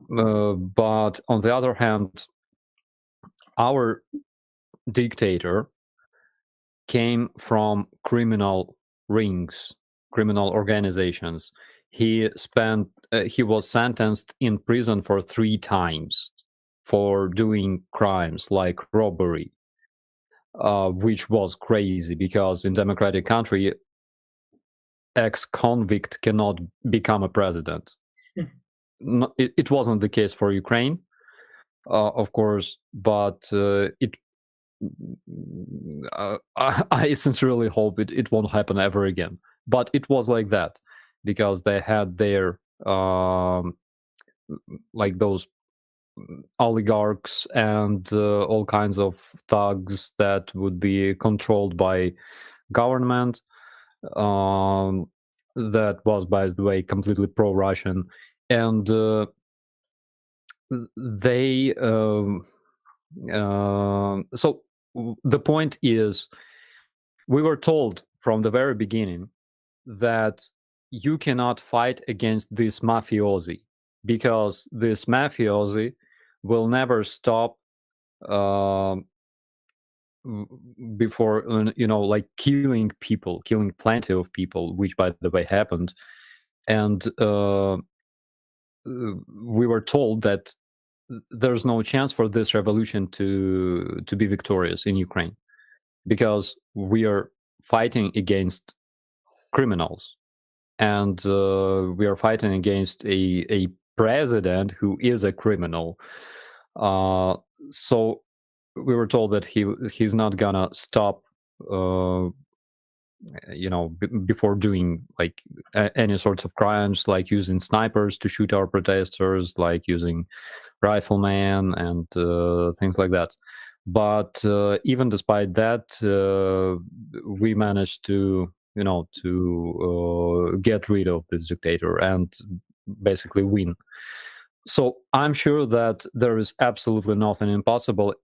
But on the other hand, our dictator came from criminal rings, criminal organizations. He was sentenced in prison for 3 times for doing crimes like robbery, which was crazy because in democratic country, ex-convict cannot become a president. It wasn't the case for Ukraine, of course, but I sincerely hope it won't happen ever again. But it was like that because they had their like those oligarchs and all kinds of thugs that would be controlled by government. That was, by the way, completely pro-Russian, and they. So the point is, we were told from the very beginning that you cannot fight against this mafiosi because this mafiosi will never stop before, like killing people, killing plenty of people, which by the way happened. And we were told that there's no chance for this revolution to be victorious in Ukraine because we are fighting against criminals and we are fighting against a president who is a criminal. So we were told that he's not gonna stop before doing like any sorts of crimes, like using snipers to shoot our protesters, like using riflemen and things like that. But even despite that, we managed to get rid of this dictator and basically win. So I'm sure that there is absolutely nothing impossible,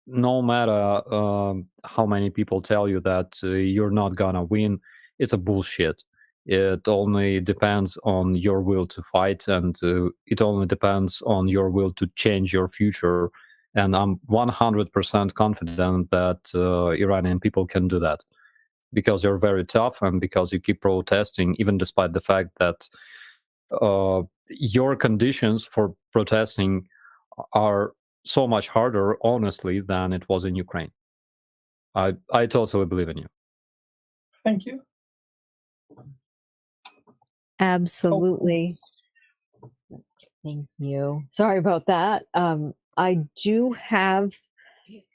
no matter how many people tell you that you're not gonna win. It's a bullshit. It only depends on your will to fight, and it only depends on your will to change your future. And I'm 100% confident that Iranian people can do that. because you're very tough and because you keep protesting, even despite the fact that your conditions for protesting are so much harder, honestly, than it was in Ukraine. I totally believe in you. Thank you. Absolutely. Thank you. Sorry about that. I do have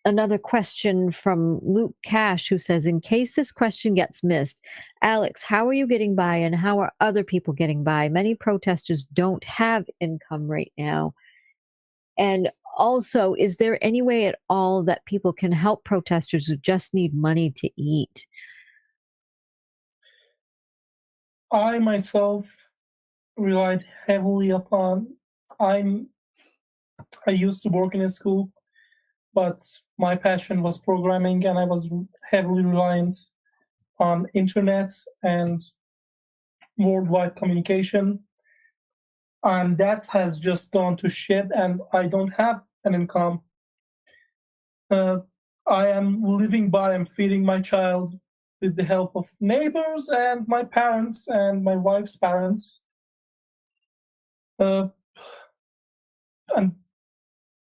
another question from Luke Cash, who says, in case this question gets missed, Alex, how are you getting by and how are other people getting by? Many protesters don't have income right now. And also, is there any way at all that people can help protesters who just need money to eat? I myself relied heavily upon, I used to work in a school, but my passion was programming, and I was heavily reliant on internet and worldwide communication. And that has just gone to shit, and I don't have an income. I am living by and feeding my child with the help of neighbors and my parents and my wife's parents. And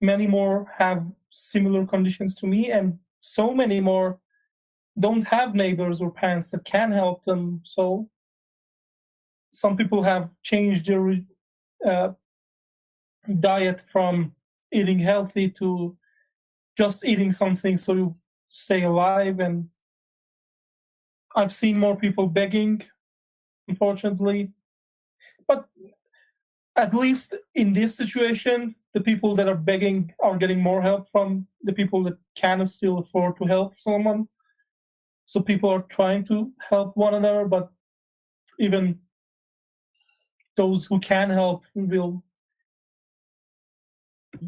many more have similar conditions to me, and so many more don't have neighbors or parents that can help them. So some people have changed their diet from eating healthy to just eating something so you stay alive. And I've seen more people begging, unfortunately. But at least in this situation, the people that are begging are getting more help from the people that can still afford to help someone. So people are trying to help one another, but even those who can help will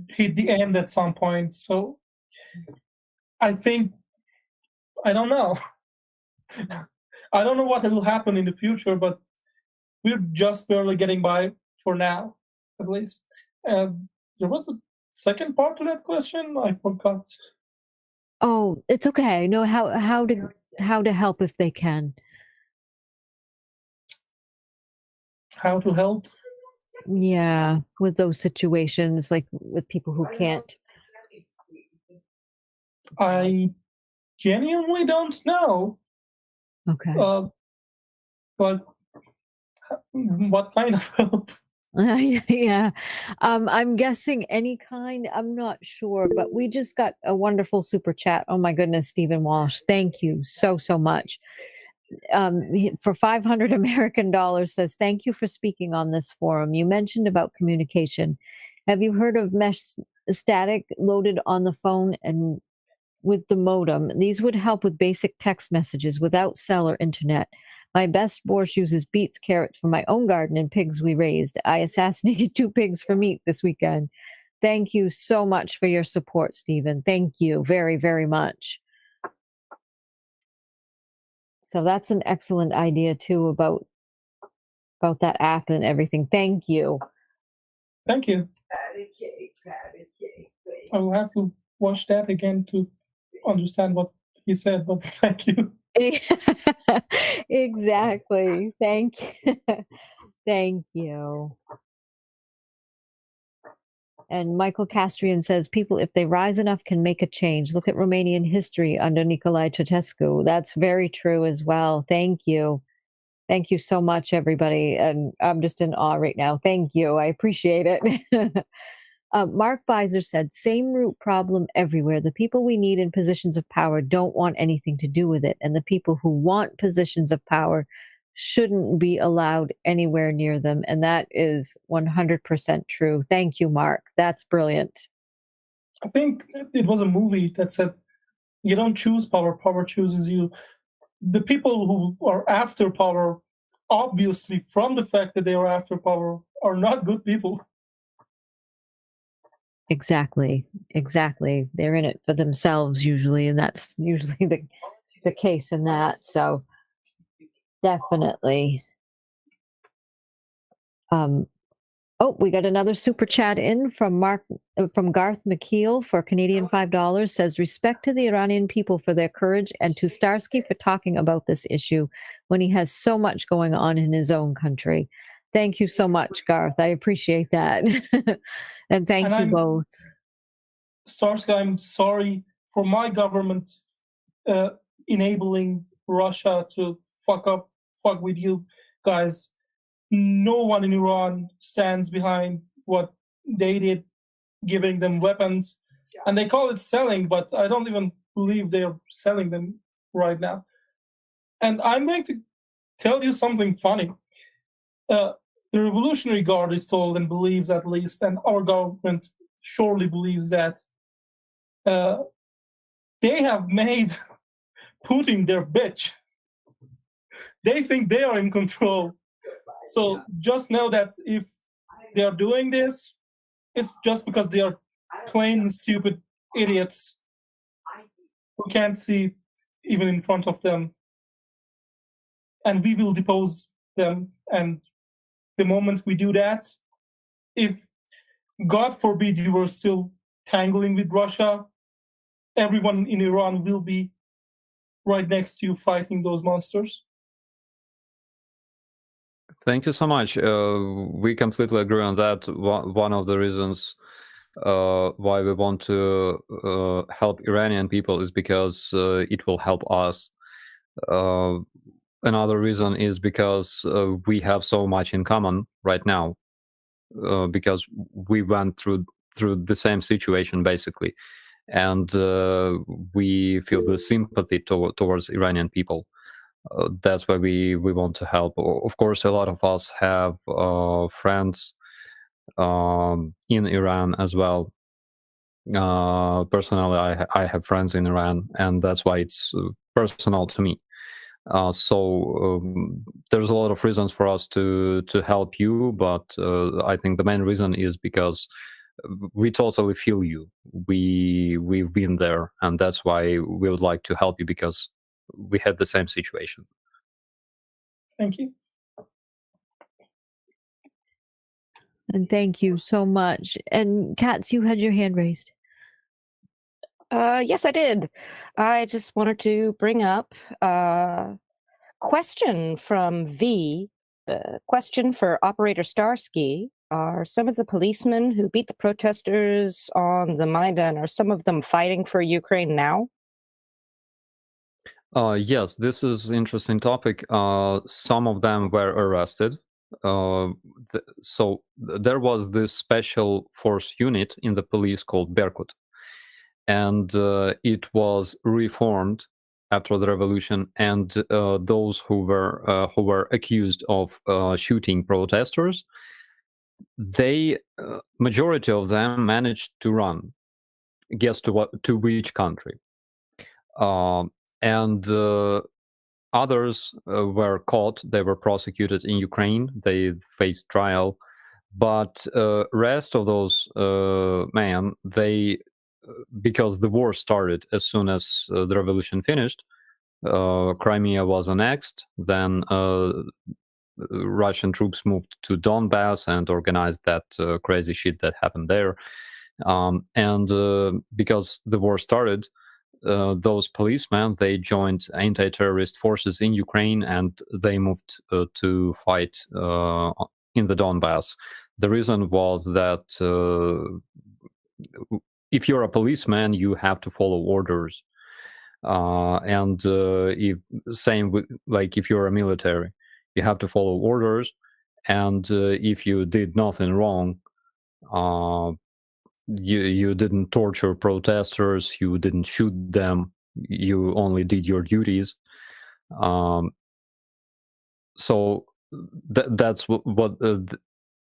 hit the end at some point. So I think, I don't know. I don't know what will happen in the future, but we're just barely getting by for now, at least. There was a second part to that question. I forgot. Oh, it's okay. No, how to help if they can. How to help? Yeah, with those situations, like with people who can't. I genuinely don't know. Okay. But what kind of help? Yeah. I'm guessing any kind. I'm not sure, but we just got a wonderful super chat. Oh my goodness, Stephen Walsh. Thank you so much. For 500 American dollars says, thank you for speaking on this forum. You mentioned about communication. Have you heard of mesh static loaded on the phone and with the modem? These would help with basic text messages without cell or internet. My best borscht uses beets, carrots from my own garden and pigs we raised. I assassinated 2 pigs for meat this weekend. Thank you so much for your support, Stephen. Thank you very, very much. So that's an excellent idea too about that app and everything. Thank you. Thank you. I will have to watch that again to understand what he said, but thank you. Exactly. Thank you. Thank you. And Michael Castrian says, people, if they rise enough, can make a change. Look at Romanian history under Nicolae Ceausescu. That's very true as well. Thank you. Thank you so much, everybody. And I'm just in awe right now. Thank you. I appreciate it. Mark Beiser said, same root problem everywhere. The people we need in positions of power don't want anything to do with it. And the people who want positions of power shouldn't be allowed anywhere near them. And that is 100% true. Thank you, Mark. That's brilliant. I think it was a movie that said, you don't choose power, power chooses you. The people who are after power, obviously from the fact that they are after power, are not good people. Exactly. They're in it for themselves usually, and that's usually the case in that. So definitely. Oh, we got another super chat in from Garth McKeel for Canadian $5. Says respect to the Iranian people for their courage and to Starsky for talking about this issue when he has so much going on in his own country. Thank you so much, Garth. I appreciate that. And thank you both. Starsky, I'm sorry for my government enabling Russia to fuck with you guys. No one in Iran stands behind what they did, giving them weapons. And they call it selling, but I don't even believe they're selling them right now. And I'm going to tell you something funny. The Revolutionary Guard is told and believes, at least, and our government surely believes that they have made Putin their bitch. They think they are in control. So just know that if they are doing this, it's just because they are plain stupid idiots who can't see even in front of them. And we will depose them. And the moment we do that, if God forbid you were still tangling with Russia, everyone in Iran will be right next to you fighting those monsters. Thank you so much. We completely agree on that. One of the reasons why we want to help Iranian people is because it will help us. Another reason is because we have so much in common right now, because we went through the same situation basically, and we feel the sympathy towards Iranian people. That's why we want to help. Of course, a lot of us have friends in Iran as well. Personally, I have friends in Iran, and that's why it's personal to me. So there's a lot of reasons for us to help you, but I think the main reason is because we totally feel you. We've been there, and that's why we would like to help you, because we had the same situation. Thank you. And thank you so much. And Katz, you had your hand raised. Yes, I did. I just wanted to bring up a question from V. Question for Operator Starsky. Are some of the policemen who beat the protesters on the Maidan, are some of them fighting for Ukraine now? Yes, this is an interesting topic. Some of them were arrested. So there was this special force unit in the police called Berkut, and it was reformed after the revolution. And those who were accused of shooting protesters, they majority of them managed to run. Guess to which country? And others were caught. They were prosecuted in Ukraine. They faced trial, but rest of those men, they because the war started as soon as the revolution finished. Crimea was annexed. Then Russian troops moved to Donbass and organized that crazy shit that happened there. And because the war started, those policemen, they joined anti-terrorist forces in Ukraine, and they moved to fight in the Donbass. The reason was that if you're a policeman, you have to follow orders, and if you're a military, you have to follow orders, and if you did nothing wrong, you didn't torture protesters, you didn't shoot them, you only did your duties. So that's what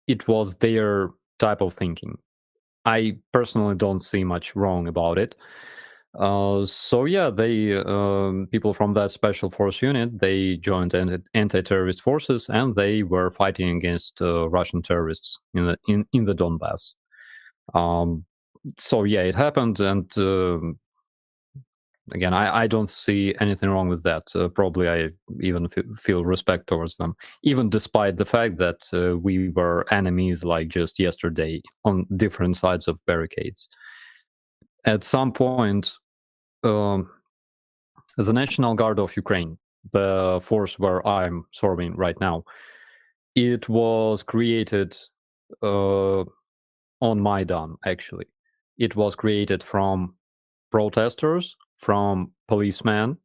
it was, their type of thinking. I personally don't see much wrong about it. So yeah, they people from that special force unit, they joined anti-terrorist forces, and they were fighting against Russian terrorists in the Donbass. So yeah, it happened, and again, I don't see anything wrong with that. Probably I even feel respect towards them, even despite the fact that we were enemies like just yesterday on different sides of barricades. At some point, the National Guard of Ukraine, the force where I'm serving right now, it was created on Maidan, actually. It was created from protesters, from policemen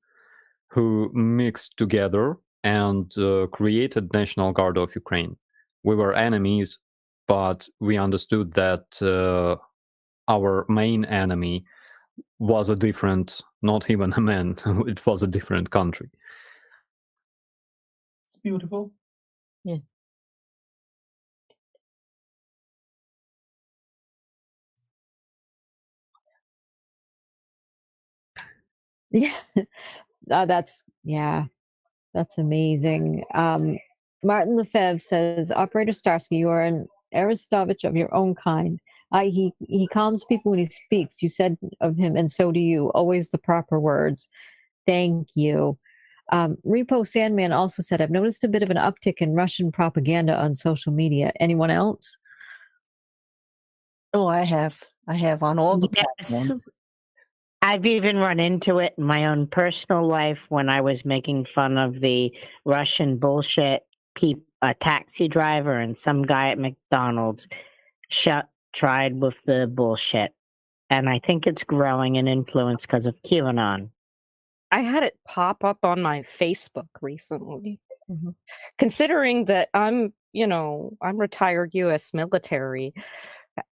who mixed together and created National Guard of Ukraine. We were enemies, but we understood that our main enemy was a different, not even a man, it was a different country. It's beautiful. Yeah. Yeah. That's amazing. Martin Lefebvre says, Operator Starsky, you are an Aristovich of your own kind. He calms people when he speaks. You said of him, and so do you. Always the proper words. Thank you. Repo Sandman also said, I've noticed a bit of an uptick in Russian propaganda on social media. Anyone else? Oh, I have on all the platforms. I've even run into it in my own personal life when I was making fun of the Russian bullshit a taxi driver and some guy at McDonald's tried with the bullshit. And I think it's growing in influence because of QAnon. I had it pop up on my Facebook recently. Mm-hmm. Considering that I'm retired U.S. military,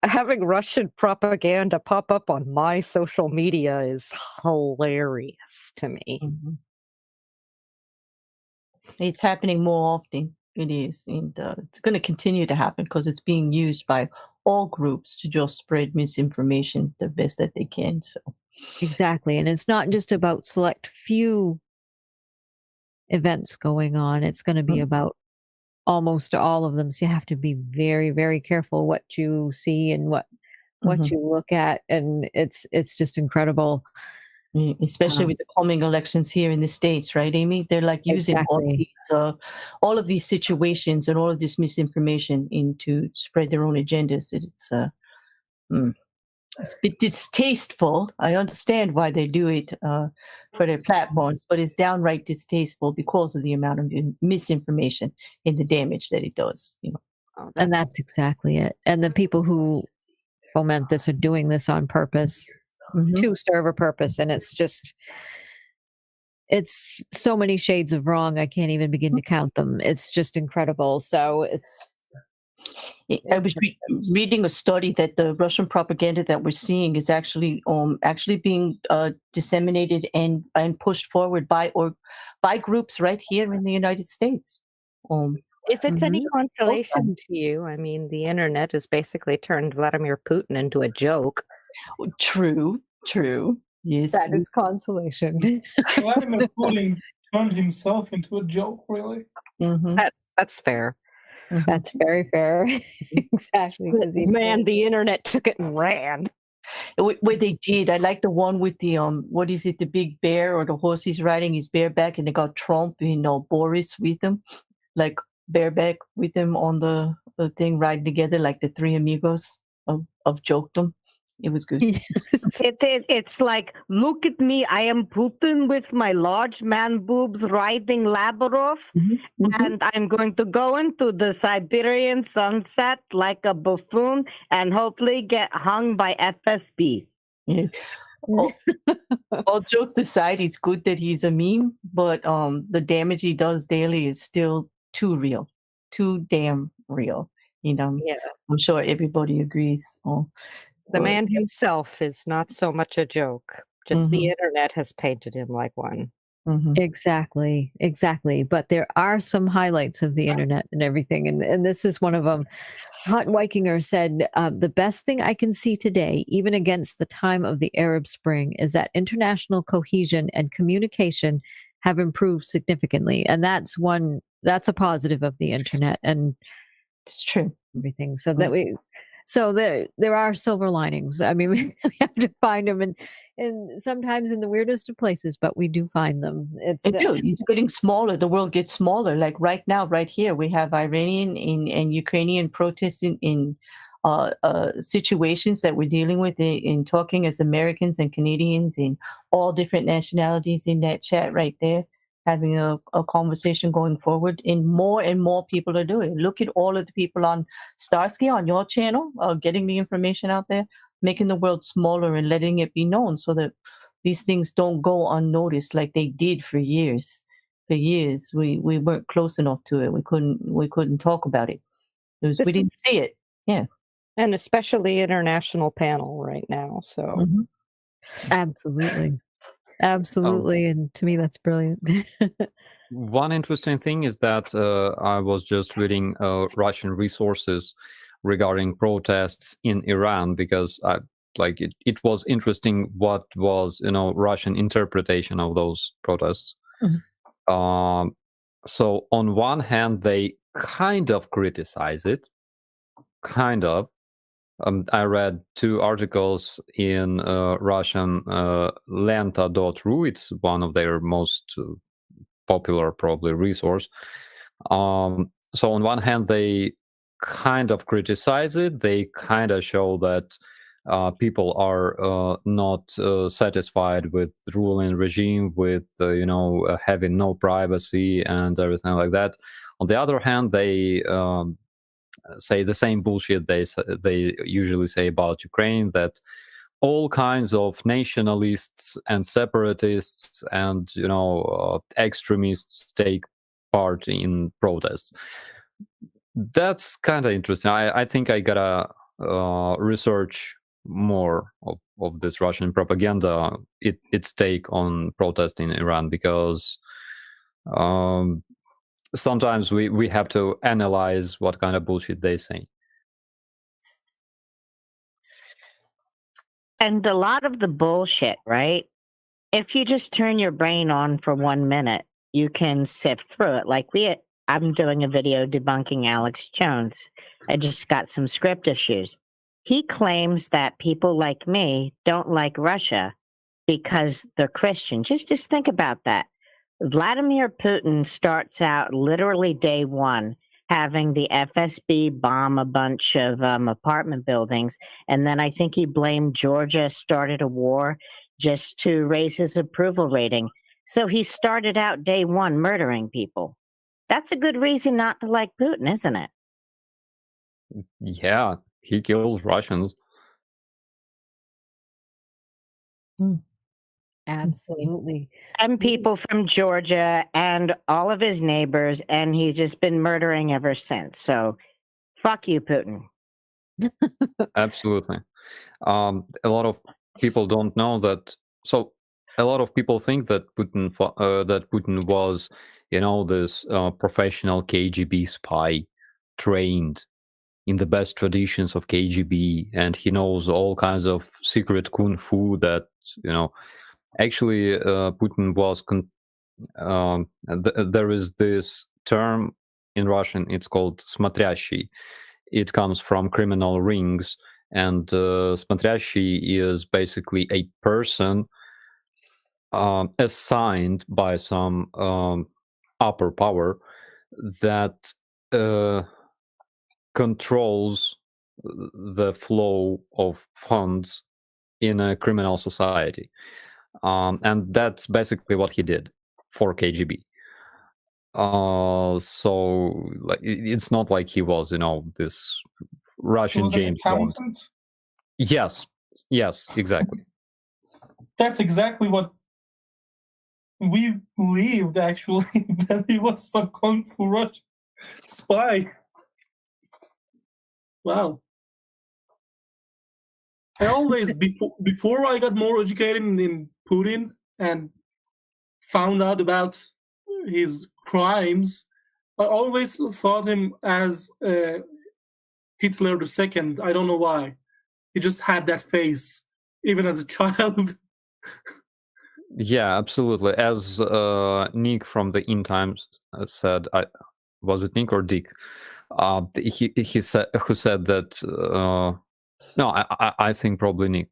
having Russian propaganda pop up on my social media is hilarious to me. Mm-hmm. It's happening more often. It is. And it's going to continue to happen because it's being used by all groups to just spread misinformation the best that they can. So exactly. And it's not just about select few events going on. It's going to be about almost all of them. So you have to be very, very careful what you see and what you look at. And it's just incredible. Especially with the coming elections here in the States, right, Aimee? They're like using all of these situations and all of this misinformation to spread their own agendas. It's a bit distasteful. I understand why they do it for their platforms, but it's downright distasteful because of the amount of misinformation and the damage that it does. And that's exactly it. And the people who foment this are doing this on purpose. To serve a purpose, and it's so many shades of wrong. I can't even begin to count them. It's just incredible. So I was reading a study that the Russian propaganda that we're seeing is actually being disseminated and pushed forward by groups right here in the United States. If it's any consolation to you, I mean, the internet has basically turned Vladimir Putin into a joke. True. Yes. That is consolation. Vladimir Putin turned himself into a joke, really. Mm-hmm. That's fair. That's very fair. Exactly. Man, the internet took it and ran. What they did, I like the one with the what is it, the big bear or the horse he's riding his bareback, and they got Trump and Boris with him, like bareback with him on the thing riding together, like the three amigos of joked It was good. It's like, look at me, I am Putin with my large man boobs riding Labrador, and I'm going to go into the Siberian sunset like a buffoon and hopefully get hung by FSB. Yeah. All jokes aside, it's good that he's a meme, but the damage he does daily is still too real, too damn real. I'm sure everybody agrees. The man himself is not so much a joke. Just the internet has painted him like one. Exactly. But there are some highlights of the internet and everything. And this is one of them. Hot Vikinger said, the best thing I can see today, even against the time of the Arab Spring, is that international cohesion and communication have improved significantly. And that's a positive of the internet. And it's true. Everything. So that So there are silver linings. I mean, we have to find them, and sometimes in the weirdest of places, but we do find them. It's getting smaller. The world gets smaller. Like right now, right here, we have Iranian and Ukrainian protests in situations that we're dealing with in talking as Americans and Canadians and all different nationalities in that chat right there, having a conversation going forward. And more people are doing it. Look at all of the people on Starsky, on your channel, getting the information out there, making the world smaller and letting it be known so that these things don't go unnoticed like they did for years. For years, we weren't close enough to it. We couldn't talk about it. We didn't see it. Yeah. And especially international panel right now. So absolutely. And to me, that's brilliant. One interesting thing is that I was just reading Russian resources regarding protests in Iran, because it was interesting what was Russian interpretation of those protests. So on one hand, they kind of criticize it, kind of. I read 2 articles in Russian lenta.ru. It's one of their most popular, probably, resource. So on one hand, they kind of criticize it. They kind of show that people are not satisfied with the ruling regime, with having no privacy and everything like that. On the other hand, they say the same bullshit they usually say about Ukraine, that all kinds of nationalists and separatists and extremists take part in protests. That's kind of interesting. I think I gotta research more of this Russian propaganda, its take on protest in Iran, because sometimes we have to analyze what kind of bullshit they say. And a lot of the bullshit, right? If you just turn your brain on for 1 minute, you can sift through it. Like I'm doing a video debunking Alex Jones. I just got some script issues. He claims that people like me don't like Russia because they're Christian. Just think about that. Vladimir Putin starts out literally day one having the FSB bomb a bunch of apartment buildings. And then I think he blamed Georgia started a war just to raise his approval rating. So he started out day one murdering people. That's a good reason not to like Putin, isn't it? Yeah, he kills Russians. Absolutely. And people from Georgia and all of his neighbors, and he's just been murdering ever since. So fuck you, Putin. Absolutely. A lot of people don't know that. So a lot of people think that Putin was, this professional KGB spy, trained in the best traditions of KGB, and he knows all kinds of secret kung fu that, actually Putin was there is this term in Russian, it's called смотрящий. It comes from criminal rings, and смотрящий is basically a person assigned by some upper power that controls the flow of funds in a criminal society. And that's basically what he did for KGB. So it's not like he was, this Russian James Bond. Yes, exactly. That's exactly what we believed, actually, that he was some kung fu Russian spy. Wow. I always, before I got more educated in Putin and found out about his crimes, I always thought him as Hitler II. I don't know why. He just had that face, even as a child. Yeah, absolutely. As Nick from the In Times said, was it Nick or Dick? He said who said that. No, I think probably Nick.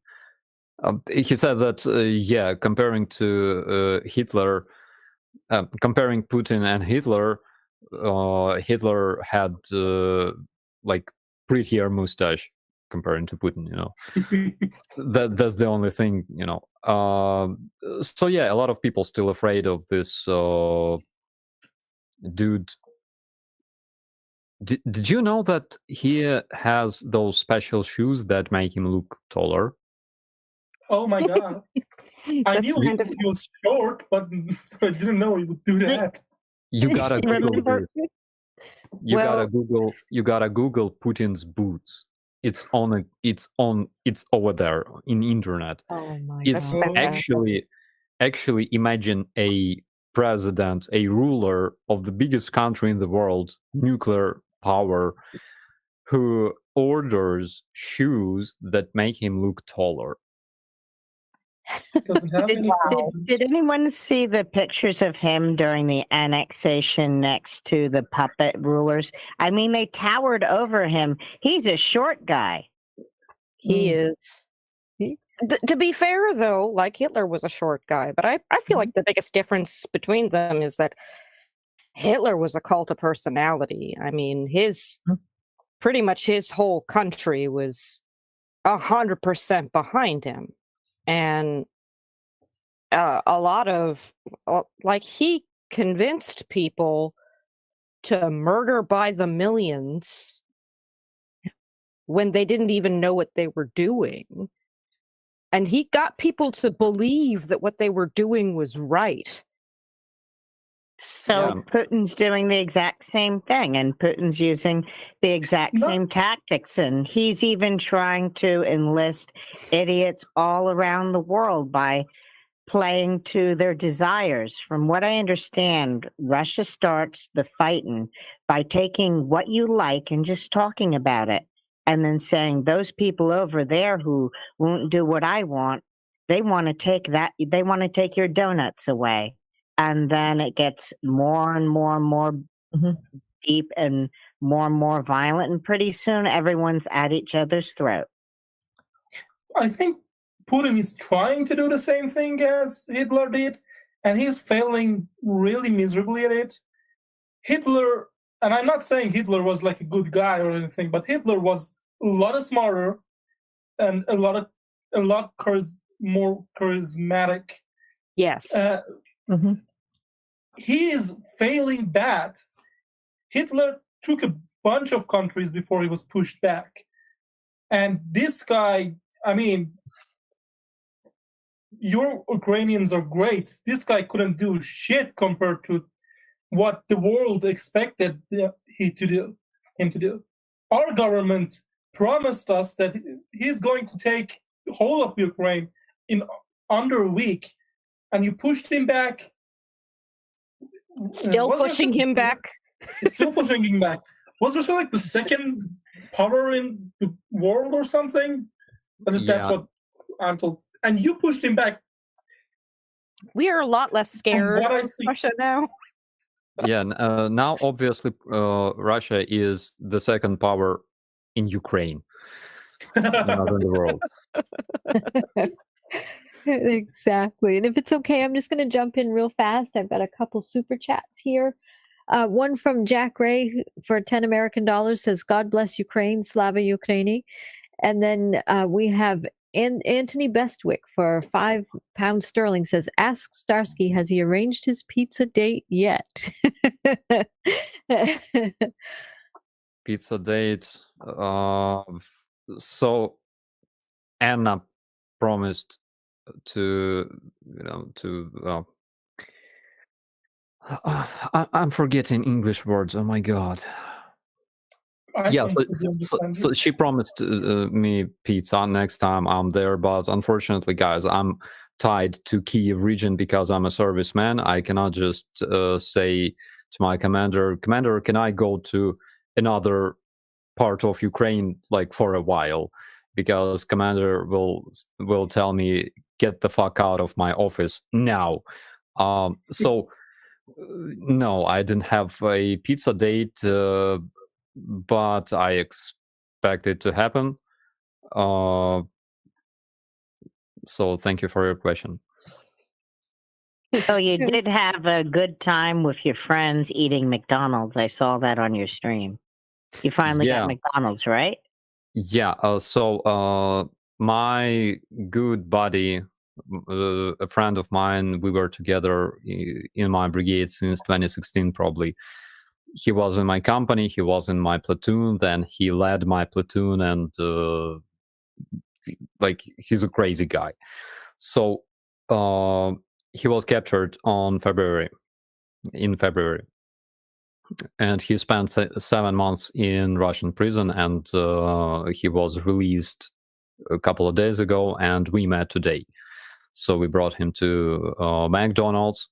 He said that comparing to Hitler, comparing Putin and Hitler, Hitler had like prettier mustache comparing to Putin. That's the only thing. So yeah, a lot of people still afraid of this dude. Did you know that he has those special shoes that make him look taller? Oh my god! I knew he was short, but I didn't know he would do that. You gotta Google this. You gotta Google Putin's boots. It's over there in internet. Oh my It's god! actually imagine a president, a ruler of the biggest country in the world, nuclear power, who orders shoes that make him look taller. Doesn't have any Did anyone see the pictures of him during the annexation next to the puppet rulers? I mean, they towered over him. He's a short guy. He is. To be fair, though, like Hitler was a short guy, but I feel like the biggest difference between them is that Hitler was a cult of personality. I mean, pretty much his whole country was 100% behind him. And a lot of, he convinced people to murder by the millions when they didn't even know what they were doing. And he got people to believe that what they were doing was right. So Putin's doing the exact same thing, and Putin's using the exact same tactics, and he's even trying to enlist idiots all around the world by playing to their desires. From what I understand, Russia starts the fighting by taking what you like and just talking about it, and then saying those people over there who won't do what I want, they want to take your donuts away. And then it gets more and more deep and more violent. And pretty soon everyone's at each other's throat. I think Putin is trying to do the same thing as Hitler did, and he's failing really miserably at it. Hitler, and I'm not saying Hitler was like a good guy or anything, but Hitler was a lot smarter and a lot more charismatic. Yes. He is failing bad. Hitler took a bunch of countries before he was pushed back. And this guy, I mean, your Ukrainians are great. This guy couldn't do shit compared to what the world expected him to do. Our government promised us that he's going to take the whole of Ukraine in under a week, and you pushed him back. Still pushing him back. Still pushing him back. Was Russia like the second power in the world or something? At least that's what I'm told. And you pushed him back. We are a lot less scared of Russia now. Yeah, now obviously Russia is the second power in Ukraine, not in the world. Exactly. And if it's okay, I'm just going to jump in real fast. I've got a couple super chats here. One from Jack Ray for $10 American says, God bless Ukraine, Slava Ukraini. And then we have Anthony Bestwick for £5 sterling says, ask Starsky, has he arranged his pizza date yet? Pizza date. So Anna promised to, I'm forgetting English words. Oh my god. So she promised me pizza next time I'm there, but unfortunately, guys, I'm tied to Kyiv region because I'm a serviceman. I cannot just say to my commander, can I go to another part of Ukraine like for a while? Because commander will tell me, get the fuck out of my office now. So no, I didn't have a pizza date. but I expect it to happen. So thank you for your question. So you did have a good time with your friends eating McDonald's. I saw that on your stream. You finally got McDonald's, right? Yeah. So my good buddy, a friend of mine, we were together in my brigade since 2016 probably. He was in my company, he was in my platoon, then he led my platoon, and like, he's a crazy guy. So he was captured in February, and he spent 7 months in Russian prison, and he was released a couple of days ago, and we met today. So we brought him to McDonald's,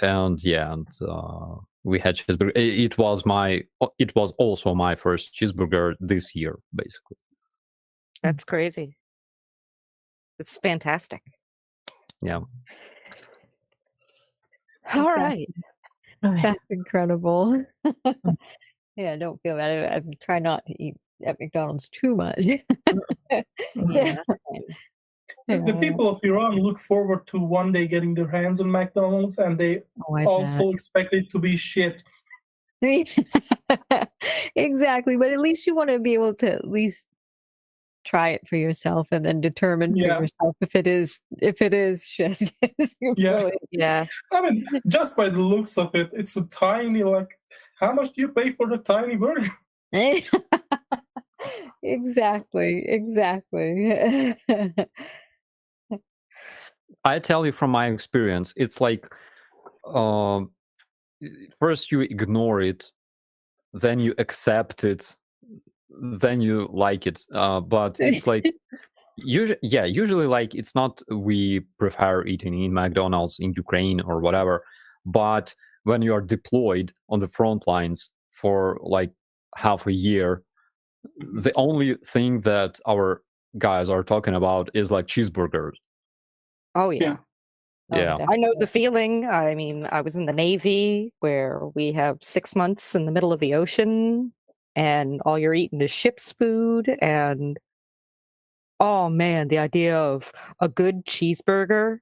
and we had cheeseburger. It was also my first cheeseburger this year, basically. That's crazy. It's fantastic. Yeah. All right. That's incredible. Yeah, don't feel bad. I try not to eat at McDonald's too much. Yeah. The people of Iran look forward to one day getting their hands on McDonald's, and they also expect it to be shit. Exactly, but at least you want to be able to at least try it for yourself and then determine for yourself if it is shit. Yeah. I mean, just by the looks of it, it's a tiny, like, how much do you pay for the tiny burger? Exactly. I tell you from my experience, it's like first you ignore it, then you accept it, then you like it. But it's like usually like, it's not we prefer eating in McDonald's in Ukraine or whatever, but when you are deployed on the front lines for like half a year, the only thing that our guys are talking about is like cheeseburgers. Oh yeah. Yeah. I know the feeling. I mean, I was in the Navy where we have 6 months in the middle of the ocean and all you're eating is ship's food, and oh man, the idea of a good cheeseburger,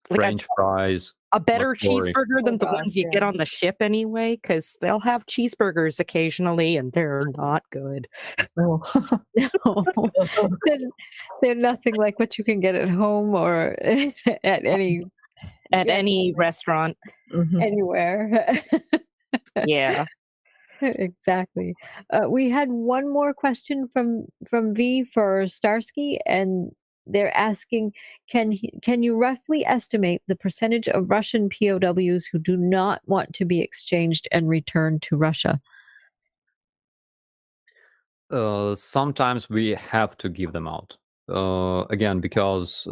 French fries, a better Mallory. cheeseburger than the ones you get on the ship anyway, because they'll have cheeseburgers occasionally and they're not good. No. They're nothing like what you can get at home or at any restaurant anywhere. Yeah. Exactly. We had one more question from V for Starsky, and they're asking, can you roughly estimate the percentage of Russian POWs who do not want to be exchanged and returned to Russia? Sometimes we have to give them out. Again, because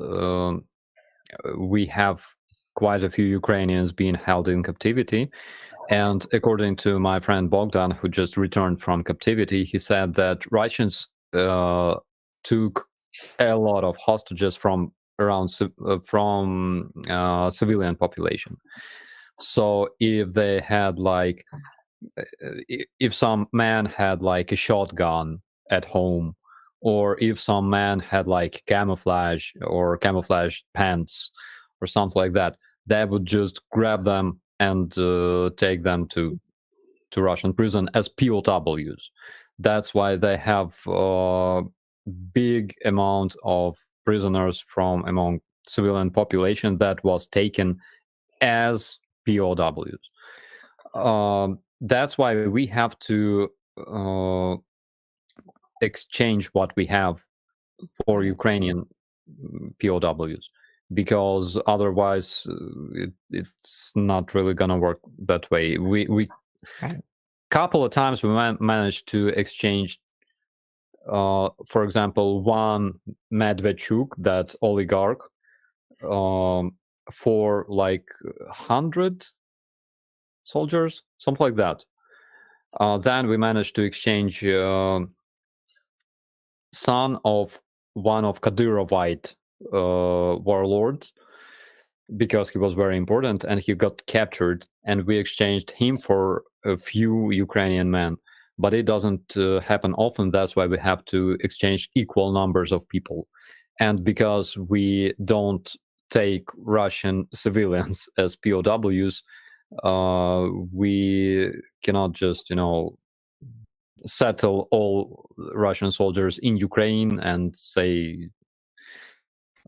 we have quite a few Ukrainians being held in captivity. And according to my friend Bogdan, who just returned from captivity, he said that Russians took a lot of hostages from civilian population. So if they had like, if some man had like a shotgun at home, or if some man had like camouflage pants or something like that, they would just grab them and take them to Russian prison as POWs. That's why they have a big amount of prisoners from among civilian population that was taken as POWs. That's why we have to exchange what we have for Ukrainian POWs, because otherwise it's not really gonna work that way. We couple of times we managed to exchange, for example, one Medvedchuk, that oligarch, for like 100 soldiers, something like that. Then we managed to exchange son of one of Kadyrovite warlords, because he was very important and he got captured, and we exchanged him for a few Ukrainian men, but it doesn't happen often. That's why we have to exchange equal numbers of people. And because we don't take Russian civilians as POWs, we cannot just, settle all Russian soldiers in Ukraine and say,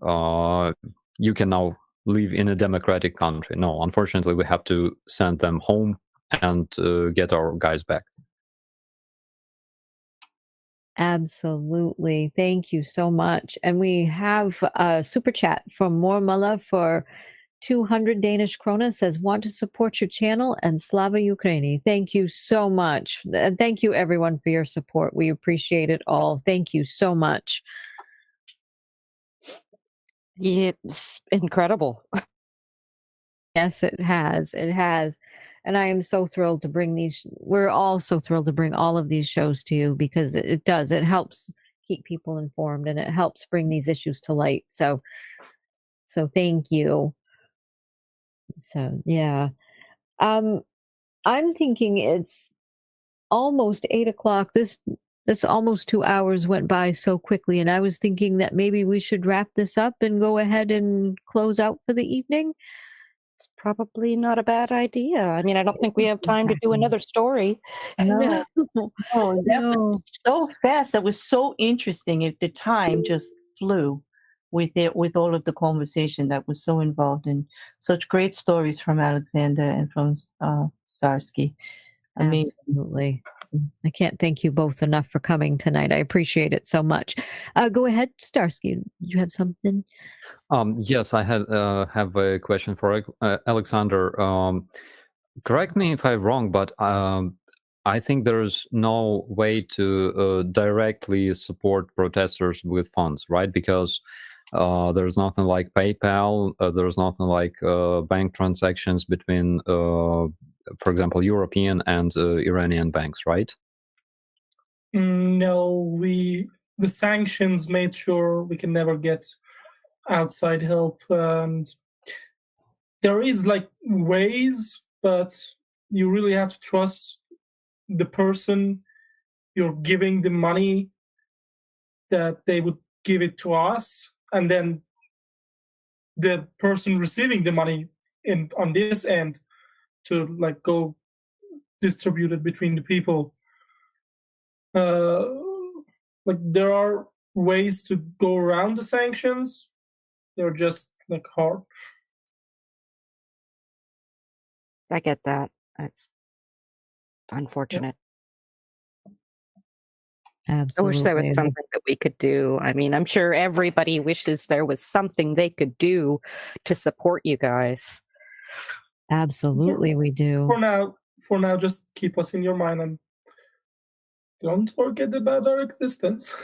you can now live in a democratic country. No, unfortunately, we have to send them home and get our guys back. Absolutely. Thank you so much. And we have a super chat from Mormala for 200 Danish krona, says, want to support your channel and Slava Ukraini. Thank you so much. And thank you everyone for your support. We appreciate it all. Thank you so much. Yeah, it's incredible. Yes, it has. It has. And I am so thrilled to bring we're all so thrilled to bring all of these shows to you, because it does. It helps keep people informed, and it helps bring these issues to light. So thank you. So, yeah. I'm thinking it's almost 8:00. This almost 2 hours went by so quickly, and I was thinking that maybe we should wrap this up and go ahead and close out for the evening. It's probably not a bad idea. I mean, I don't think we have time to do another story. No, No. no, that No. was so fast. That was so interesting. The time just flew with it, with all of the conversation that was so involved, and such great stories from Alexander and from Starsky. Absolutely. I can't thank you both enough for coming tonight. I appreciate it so much. Go ahead, Starsky. Did you have something? Yes, I have a question for Alexander. Correct me if I'm wrong, but I think there's no way to directly support protesters with funds, right? Because there's nothing like PayPal. There's nothing like bank transactions between, for example, European and Iranian banks, right? No, the sanctions made sure we can never get outside help, and there is like ways, but you really have to trust the person you're giving the money, that they would give it to us, and then the person receiving the money on this end to like go distribute it between the people. Like there are ways to go around the sanctions. They're just like hard. I get that. That's unfortunate. Absolutely. I wish there was something that we could do. I mean, I'm sure everybody wishes there was something they could do to support you guys. Absolutely, we do. For now, just keep us in your mind and don't forget about our existence.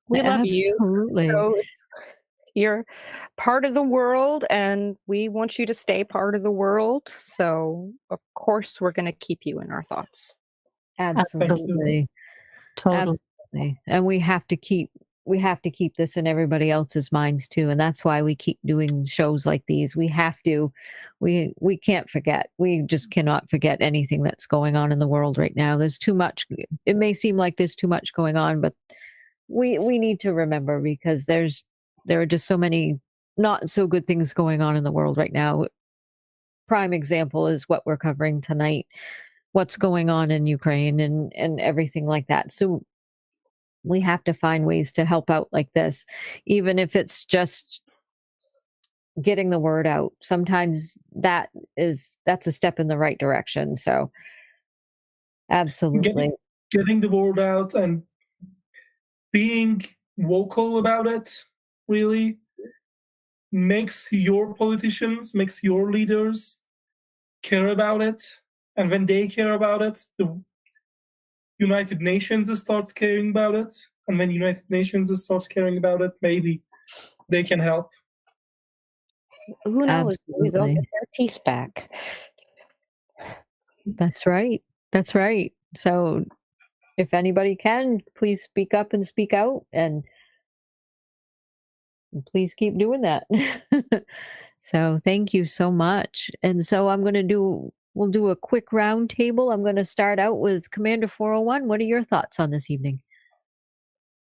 We love you. Absolutely. So you're part of the world, and we want you to stay part of the world. So, of course, we're going to keep you in our thoughts. Absolutely. Totally. Absolutely. And we have to keep this in everybody else's minds too, and that's why we keep doing shows like these. We have to. We can't forget. We just cannot forget anything that's going on in the world right now. There's too much. It may seem like there's too much going on, but we need to remember, because there are just so many not so good things going on in the world right now. Prime example is what we're covering tonight. What's going on in Ukraine and everything like that. So we have to find ways to help out like this, even if it's just getting the word out. Sometimes that's a step in the right direction. So absolutely. Getting the word out and being vocal about it really makes your politicians, makes your leaders care about it. And when they care about it, the United Nations starts caring about it. And when United Nations starts caring about it, maybe they can help. Who knows? Maybe they'll Absolutely. get their teeth back. That's right. That's right. So if anybody can, please speak up and speak out, and please keep doing that. So thank you so much. And so I'm going to do we'll do a quick round table. I'm going to start out with Commander 401. What are your thoughts on this evening?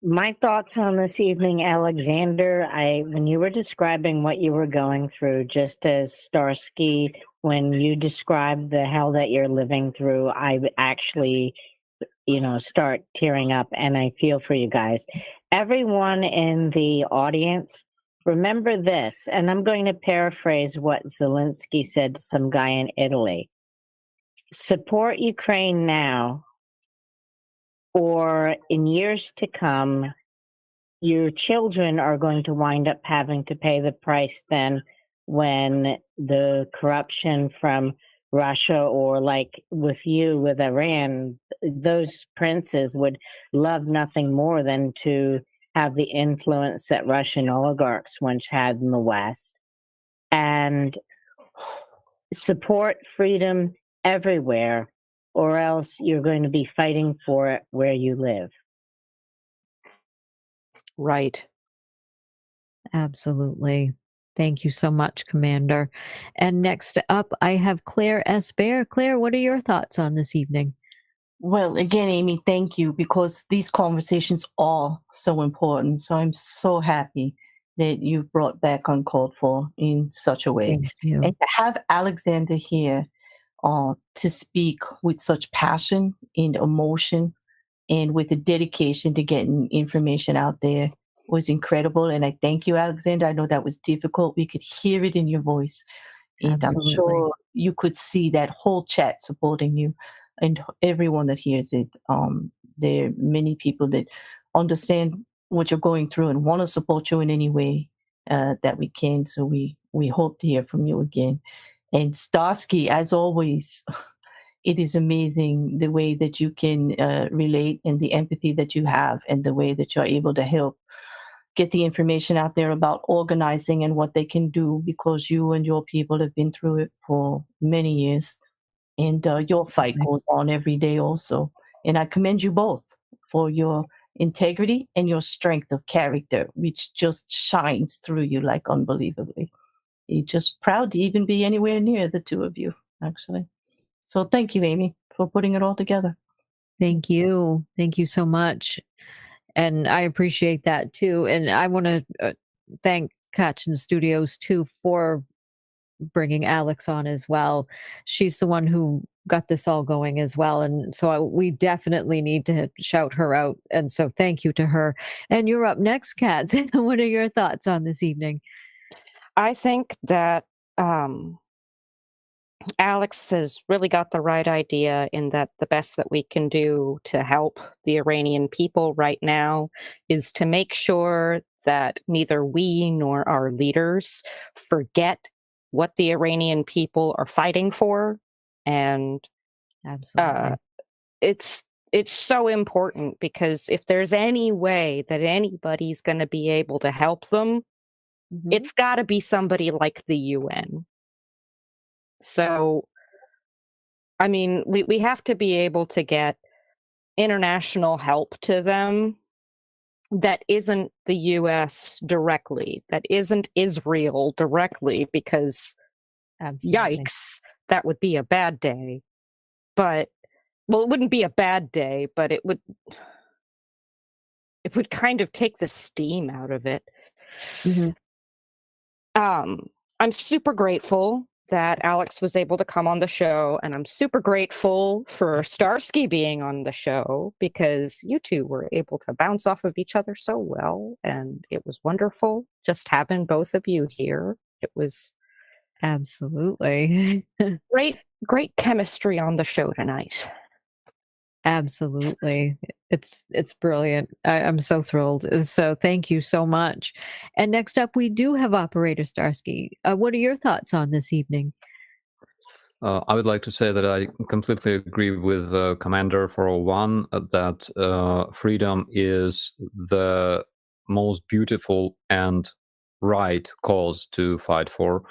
My thoughts on this evening, Alexander, when you were describing what you were going through, just as Starsky, when you described the hell that you're living through, I actually, start tearing up, and I feel for you guys. Everyone in the audience, remember this, and I'm going to paraphrase what Zelensky said to some guy in Italy. Support Ukraine now, or in years to come, your children are going to wind up having to pay the price then when the corruption from Russia, or like with Iran, those princes would love nothing more than to have the influence that Russian oligarchs once had in the West. And support freedom everywhere, or else you're going to be fighting for it where you live. Right. Absolutely. Thank you so much, Commander. And next up, I have Claire S. Bear. Claire, what are your thoughts on this evening? Well, again, Aimee, thank you, because these conversations are so important. So I'm so happy that you've brought back Uncalled For in such a way. Thank you. And to have Alexander here to speak with such passion and emotion and with a dedication to getting information out there was incredible. And I thank you, Alexander. I know that was difficult. We could hear it in your voice. And Absolutely. I'm sure you could see that whole chat supporting you and everyone that hears it. There are many people that understand what you're going through and want to support you in any way that we can. So we hope to hear from you again. And Starsky, as always, it is amazing the way that you can relate and the empathy that you have and the way that you're able to help get the information out there about organizing and what they can do, because you and your people have been through it for many years. And your fight goes on every day also. And I commend you both for your integrity and your strength of character, which just shines through you like unbelievably. You're just proud to even be anywhere near the two of you, actually. So thank you, Aimee, for putting it all together. Thank you. Thank you so much. And I appreciate that too. And I want to thank Kachin Studios too for bringing Alex on as well. She's the one who got this all going as well. And so we definitely need to shout her out. And so thank you to her. And you're up next, Kat. What are your thoughts on this evening? I think that Alex has really got the right idea in that the best that we can do to help the Iranian people right now is to make sure that neither we nor our leaders forget what the Iranian people are fighting for. And Absolutely. it's so important, because if there's any way that anybody's going to be able to help them, it's got to be somebody like the UN. So, I mean, we have to be able to get international help to them that isn't the US directly, that isn't Israel directly, because Absolutely. yikes, that would be a bad day. But, well, it wouldn't be a bad day, but it would kind of take the steam out of it. I'm super grateful that Alex was able to come on the show, and I'm super grateful for Starsky being on the show, because you two were able to bounce off of each other so well, and it was wonderful just having both of you here. It was absolutely great chemistry on the show tonight. Absolutely. It's brilliant. I'm so thrilled. So thank you so much. And next up, we do have Operator Starsky. What are your thoughts on this evening? I would like to say that I completely agree with Commander 401 that freedom is the most beautiful and right cause to fight for.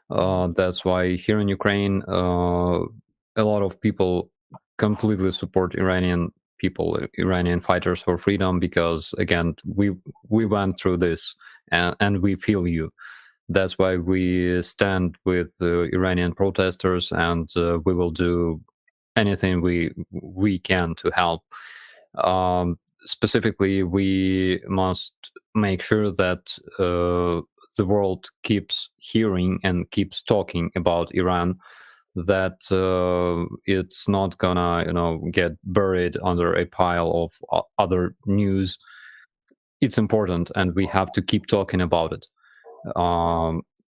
That's why here in Ukraine, a lot of people completely support Iranian people, Iranian fighters for freedom, because again, we went through this and we feel you. That's why we stand with the Iranian protesters, and we will do anything we can to help. Specifically, we must make sure that the world keeps hearing and keeps talking about Iran, that it's not gonna get buried under a pile of other news. It's important, and we have to keep talking about it.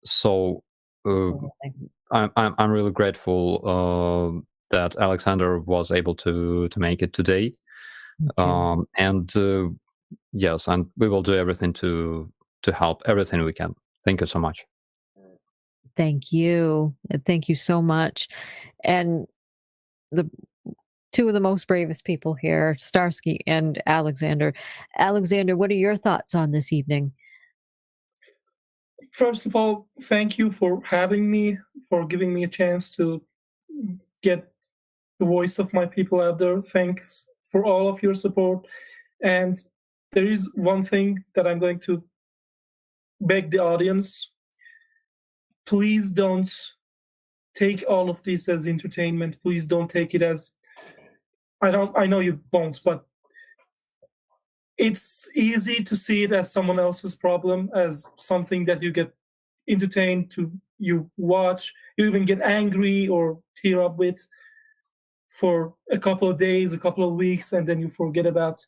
So I'm really grateful that Alexander was able to make it today. And yes, and we will do everything to help everything we can. Thank you so much. Thank you. Thank you so much. And the two of the most bravest people here, Starsky and Alexander. Alexander, what are your thoughts on this evening? First of all, thank you for having me, for giving me a chance to get the voice of my people out there. Thanks for all of your support. And there is one thing that I'm going to beg the audience. Please don't take all of this as entertainment. Please don't take it as, I know you won't, but it's easy to see it as someone else's problem, as something that you get entertained to, you watch, you even get angry or tear up with for a couple of days, a couple of weeks, and then you forget about.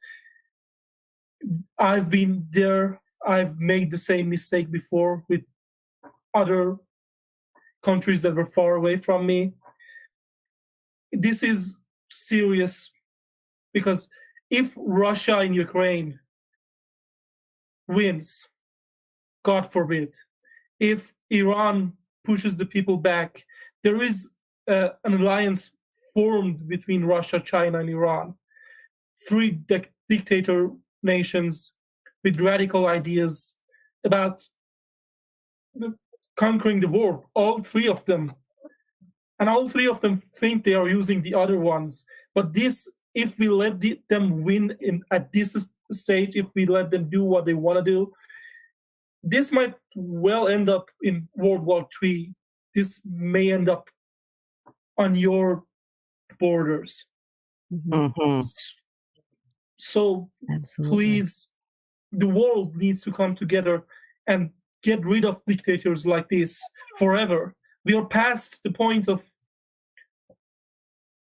I've been there. I've made the same mistake before with other countries that were far away from me. This is serious, because if Russia and Ukraine wins, God forbid, if Iran pushes the people back, there is an alliance formed between Russia, China, and Iran. Three dictator nations with radical ideas about conquering the world, all three of them. And all three of them think they are using the other ones. But this, if we let them win at this stage, if we let them do what they want to do, this might well end up in World War III. This may end up on your borders. Mm-hmm. So Absolutely. please, the world needs to come together and get rid of dictators like this forever. We are past the point of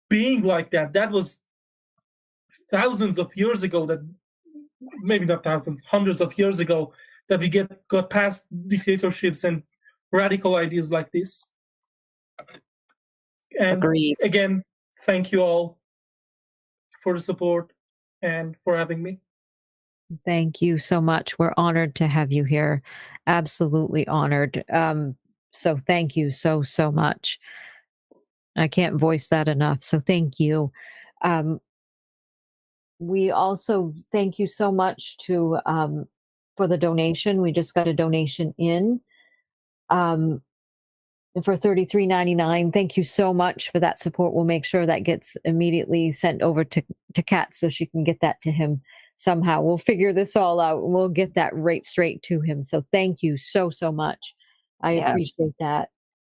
being like that. That was thousands of years ago, that maybe not thousands, hundreds of years ago, that we got past dictatorships and radical ideas like this. And Agreed. again, thank you all for the support and for having me. Thank you so much. We're honored to have you here. Absolutely honored. So thank you so much. I can't voice that enough. So thank you. We also thank you so much to for the donation. We just got a donation in for $33.99. Thank you so much for that support. We'll make sure that gets immediately sent over to Kat so she can get that to him somehow. We'll figure this all out, and we'll get that right straight to him. So thank you so much. I appreciate that.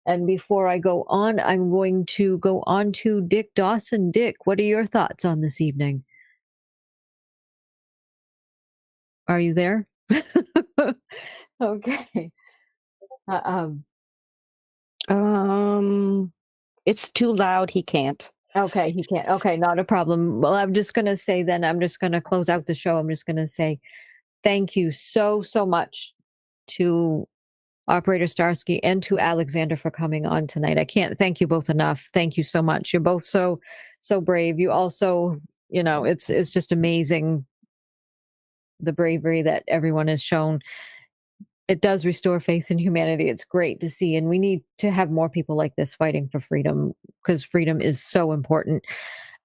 And before I go on, I'm going to go on to Dick Dawson. Dick, what are your thoughts on this evening? Are you there? Okay. It's too loud. He can't. Okay, he can't. Okay, not a problem. Well, I'm just going to say then, I'm just going to close out the show. I'm just going to say thank you so much to Operator Starsky and to Alexander for coming on tonight. I can't thank you both enough. Thank you so much. You're both so brave. You also, it's just amazing, the bravery that everyone has shown. It does restore faith in humanity. It's great to see. And we need to have more people like this fighting for freedom, because freedom is so important.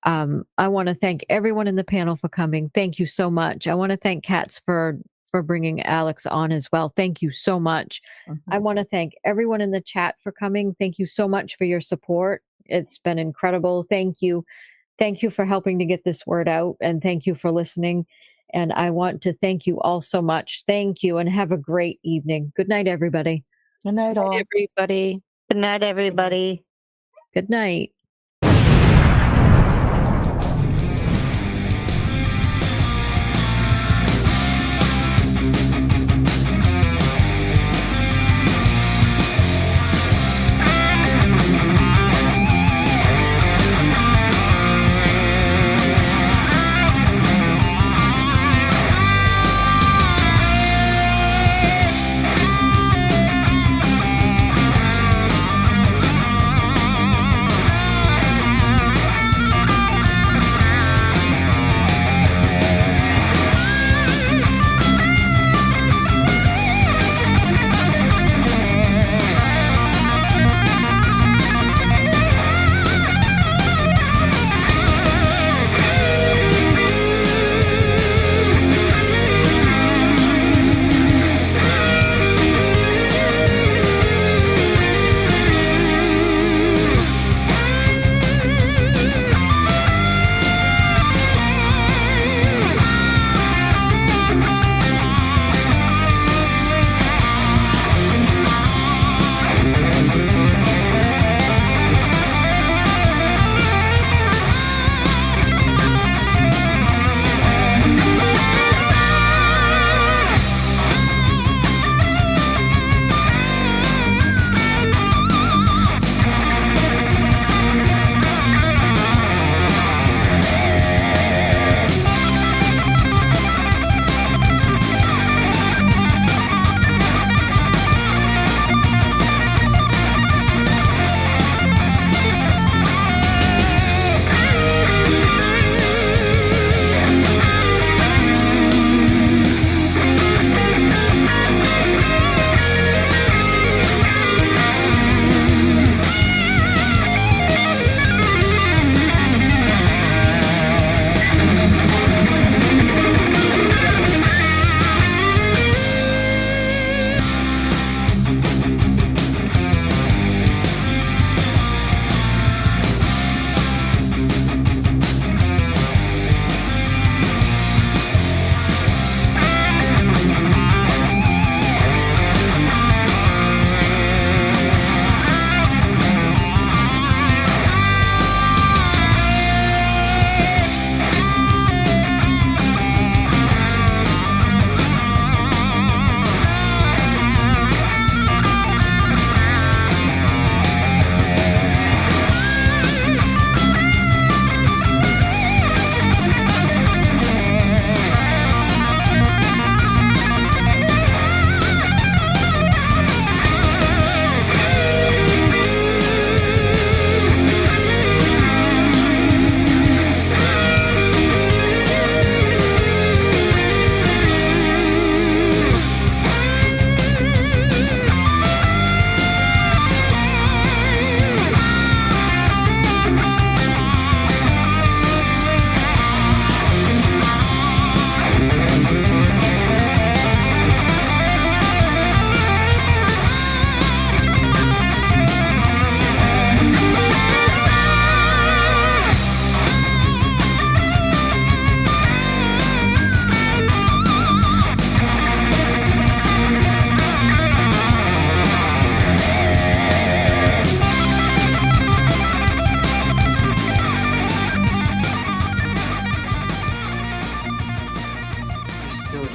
I want to thank everyone in the panel for coming. Thank you so much. I want to thank Katz for bringing Alex on as well. Thank you so much. I want to thank everyone in the chat for coming. Thank you so much for your support. It's been incredible. Thank you. Thank you for helping to get this word out, and thank you for listening. And I want to thank you all so much. Thank you, and have a great evening. Good night, everybody. Good night, all. Everybody. Good night, everybody. Good night.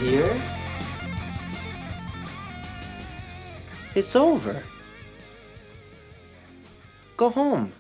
here? It's over. Go home.